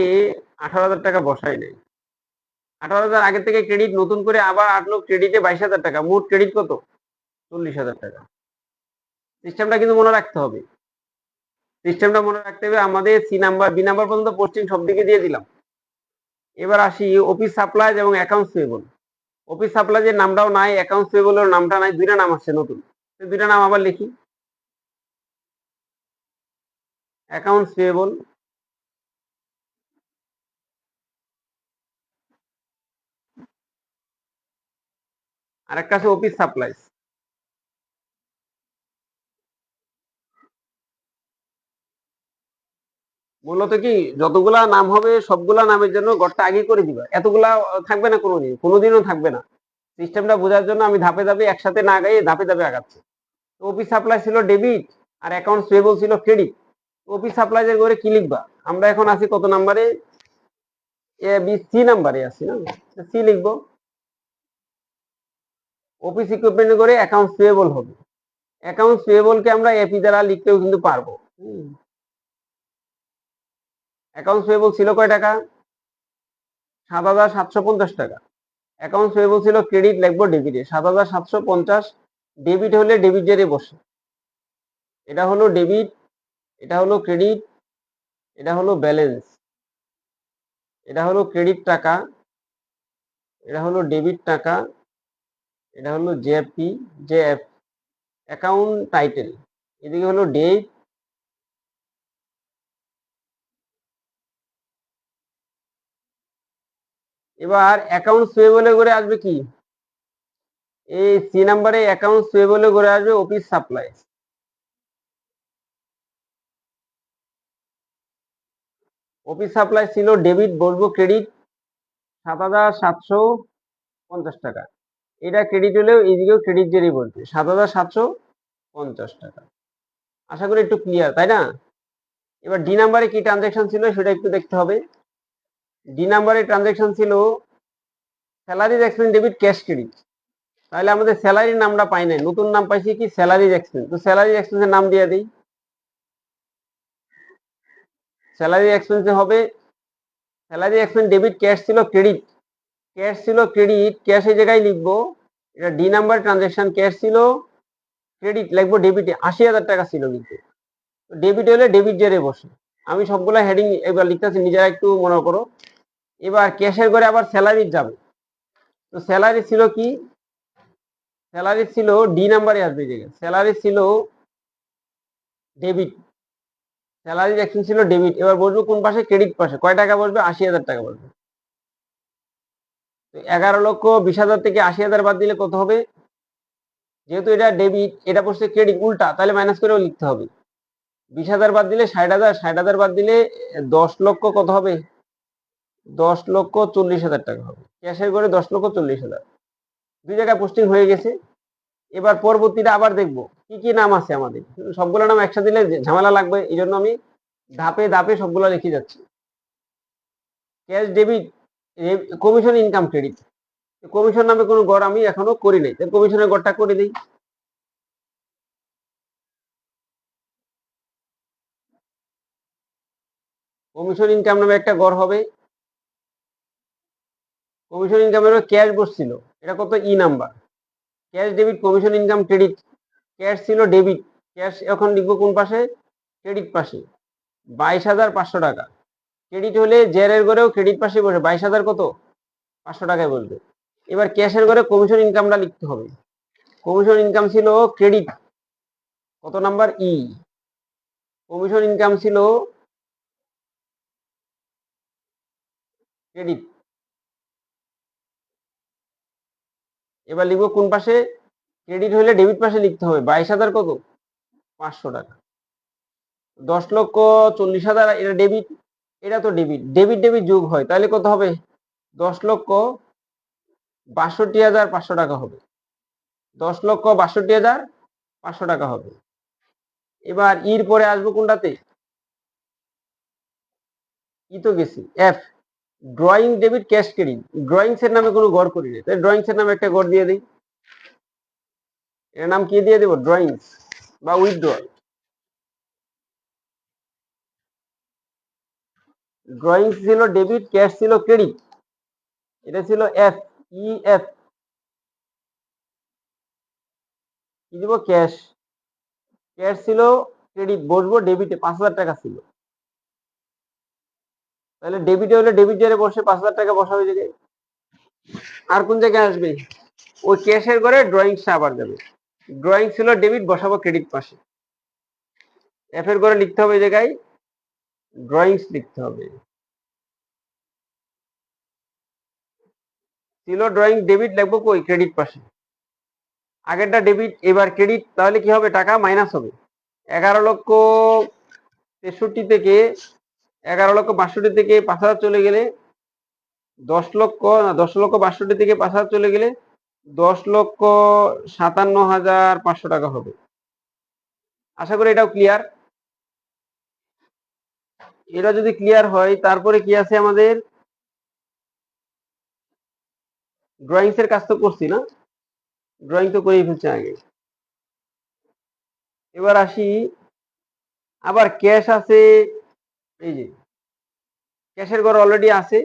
18,000 টাকা বসাই নাই। 18,000 আগে থেকে ক্রেডিট, নতুন করে আবার আটলো ক্রেডিটে 22,000 টাকা, মোট ক্রেডিট কত, 40,000 টাকা। সিস্টেমটা কিন্তু মনে রাখতে হবে, সিস্টেমটা মনে রাখতে হবে। আমাদের সি নাম্বার, বি নাম্বার পর্যন্ত পোস্টিং সব দিকে দিয়ে দিলাম। এবার আসি অফিস সাপ্লাইজ এবং অ্যাকাউন্টস পেয়েবল। অফিস সাপ্লাইজের নামটাও নাই, অ্যাকাউন্টস পেয়েবলের নামটা নাই, দুইটা নাম আসছে নতুন। দুইটা নাম আবার লিখি, অ্যাকাউন্টস পেয়েবল, আর একটা আছে অফিস সাপ্লাইজ। মূলত কি, যতগুলা নাম হবে সবগুলা নামের জন্য গড়টা আগে করে দিবা, এতগুলা থাকবে না, কোনোদিনও থাকবে না। সিস্টেমটা বোঝার জন্য আমি ধাপে ধাপে একসাথে না গাইয়ে ধাপে ধাপে আগাচ্ছি। অফিস সাপ্লাই ছিল ডেবিট আর অ্যাকাউন্টস পেয়েবল ছিল ক্রেডিট। অফিস সাপ্লাইজের করে কি লিখবা, আমরা এখন আছি কত নাম্বারে, এ বি সি নাম্বারে আছি না, সি লিখবো। অফিস ইকুইপমেন্ট করে অ্যাকাউন্টস পেয়েবল হবে। অ্যাকাউন্টস পেয়েবল কে আমরা এপি দ্বারা লিখতেও কিন্তু পারবো। অ্যাকাউন্টস পেয়েবল ছিল কয় টাকা, 7,750 টাকা। অ্যাকাউন্টস পেয়েবল ছিল ক্রেডিট, লিখবো ডেবিটে, 7,750। ডেবিট হলে ডেবিট জেরে বসে, এটা হলো ডেবিট, এটা হলো ক্রেডিট, এটা হলো ব্যালেন্স, এটা হলো ক্রেডিট টাকা, এটা হলো ডেবিট টাকা, এটা হলো জেপি, জেএফ, অ্যাকাউন্ট টাইটেল, এদিকে হলো ডেট, এবার অ্যাকাউন্টস পেয়েবলে করে আসবে কি, এই সি নাম্বারে অ্যাকাউন্টস পেয়েবলে করে আসবে অফিস সাপ্লাই। অফিস সাপ্লাই ছিল ডেবিট, বলবো ক্রেডিট 7,750 টাকা। এটা ক্রেডিট হলেও এইদিকেও ক্রেডিট জেরই বলছে 7,750 টাকা। আশা করি একটু ক্লিয়ার, তাই না? এবার ডি নাম্বারে কি ট্রানজাকশন ছিল সেটা একটু দেখতে হবে। ডি নাম্বারে ট্রানজাকশন ছিল salaries expense debit cash credit. তাহলে আমাদের স্যালারির নামটা পাই নাই, নতুন নাম পাইছি কি স্যালারিজ এক্সপেন্স। তো স্যালারি এক্সপেন্সের নাম দিয়ে দিই। স্যালারি এক্সপেন্সে হবে স্যালারি এক্সপেন্স ডেবিট ক্যাশ ছিল ক্রেডিট, ক্যাশ ছিল ক্রেডিট, ক্যাশ এই জায়গায় লিখবো। এটা ডি নাম্বার ট্রানজাকশন, ক্যাশ ছিল ক্রেডিট, লিখবো ডেবিটে 80,000 টাকা ছিল, কিন্তু ডেবিট হলে ডেবিট জেরে বসে। আমি সবগুলো হেডিং এবার লিখতেছি, নিজেরা একটু মনে করো। এবার ক্যাশের করে আবার স্যালারি যাবে, তো স্যালারি ছিল কি, স্যালারি ছিল ডি নাম্বারে আসবে জায়গায়, স্যালারি ছিল ডেবিট, স্যালারি অ্যাকশন ছিল ডেবিট। এবার বসবো কোন পাশে, ক্রেডিট পাশে। কয় টাকা বসবে, 80,000 টাকা বসবে। তো 11,20,000 থেকে 80,000 বাদ দিলে কত হবে, যেহেতু এটা ডেবিট এটা বসছে ক্রেডিট, উল্টা তাহলে মাইনাস করেও লিখতে হবে। 20,000 বাদ দিলে 60,000, 60,000 বাদ দিলে 10 লক্ষ কত হবে, 10,40,000 টাকা হবে। ক্যাশের করে 10,40,000, দুই জায়গায় পোস্টিং হয়ে গেছে। এবার পরবর্তীটা আবার দেখবো কি কি নাম আছে আমাদের, সবগুলো নাম একসাথে দিলে ঝামেলা লাগবে, এই জন্য আমি ধাপে ধাপে সবগুলো লিখে যাচ্ছি। Cash debit, commission income credit. Commission নামে কোনো গড় আমি এখনো করি নাই, কমিশনের গড়টা করে দিই। কমিশন ইনকাম নামে একটা গড় হবে। কমিশন ইনকামের ক্যাশ বসছিল, এটা কত, E number. Cash debit commission income credit, cash ছিল ডেবিট, ক্যাশ এখন লিখবো কোন পাশে, ক্রেডিট পাশে, 22,500 টাকা। ক্রেডিট হলে জেরের ঘরেও ক্রেডিট পাশে বসে 22,000 কত, 500 টাকায় বসবে। এবার ক্যাশের ঘরে কমিশন ইনকামটা লিখতে হবে। কমিশন ইনকাম ছিল ক্রেডিট, কত নাম্বার, ই। কমিশন ইনকাম ছিল ক্রেডিট। এবার লিখবো কোন পাশে, ক্রেডিট হলে ডেবিট পাশে লিখতে হবে 22,000 কত, 500 টাকা। 10,40,000 এটা ডেবিট, এটা তো ডেবিট, ডেবিট ডেবিট যোগ হয়, তাহলে কত হবে, 10,62,500 টাকা হবে। 10,62,500 টাকা হবে। এবার ইর পরে আসবো কোনটাতে, ই তো গেছি, F, drawing debit cash credit. Drawings এর নামে কোনো গড় করি না, তাই ড্রয়িংস এর নামে একটা গড় দিয়ে দিই। এর নাম কি দিয়ে দেবো, ড্রয়িংস বা উইথড্রল। ড্রয়িংস ছিল ডেবিট, ক্যাশ ছিল ক্রেডিট, এটা ছিল এফ, ই এফ। কি দিব, ক্যাশ, ক্যাশ ছিল ক্রেডিট, বসবো ডেবিটে 5,000 টাকা ছিল। তাহলে ডেবিটে হলে ডেবিট জেরে বসে 5,000 টাকা বসাবে জায়গায়। আর কোন জায়গায় আসবে, ওই ক্যাশের ঘরে ড্রয়িংসটা আবার যাবে। ড্রয়িং ছিল ডেবিট, বসাবো ক্রেডিট পাশে। এফ এর ঘরে লিখতে হবে এই জায়গায় ড্রয়িংস লিখতে হবে। ছিল ড্রয়িং ডেবিট, লিখবো কই, ক্রেডিট পাশে। আগেরটা ডেবিট, এবার ক্রেডিট, তাহলে কি হবে, টাকা মাইনাস হবে। 11,63,000 থেকে 11,62,000 থেকে 5,000 চলে গেলে 10,62,000 থেকে 5,000 চলে গেলে 10,57,500 টাকা হবে। আশা করি এটাও ক্লিয়ার। এটা যদি ক্লিয়ার হয়, তারপরে কি আছে আমাদের, ড্রয়িংস এর কাজ তো করছি না, ড্রয়িং তো করেই ফেলছি আগে। এবার আসি, আবার ক্যাশ আছে, এই যে ক্যাশের ঘর অলরেডি আছে।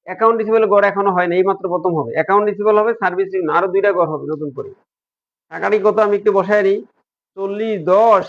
অ্যাকাউন্ট রিসিভেবল ঘর এখনো হয় না, এই মাত্র প্রথম হবে। অ্যাকাউন্ট রিসিভেবল হবে, সার্ভিস আরো 2টা ঘর হবে নতুন করে। টাকাটি কত আমি একটু বসায় নিই, 40, 10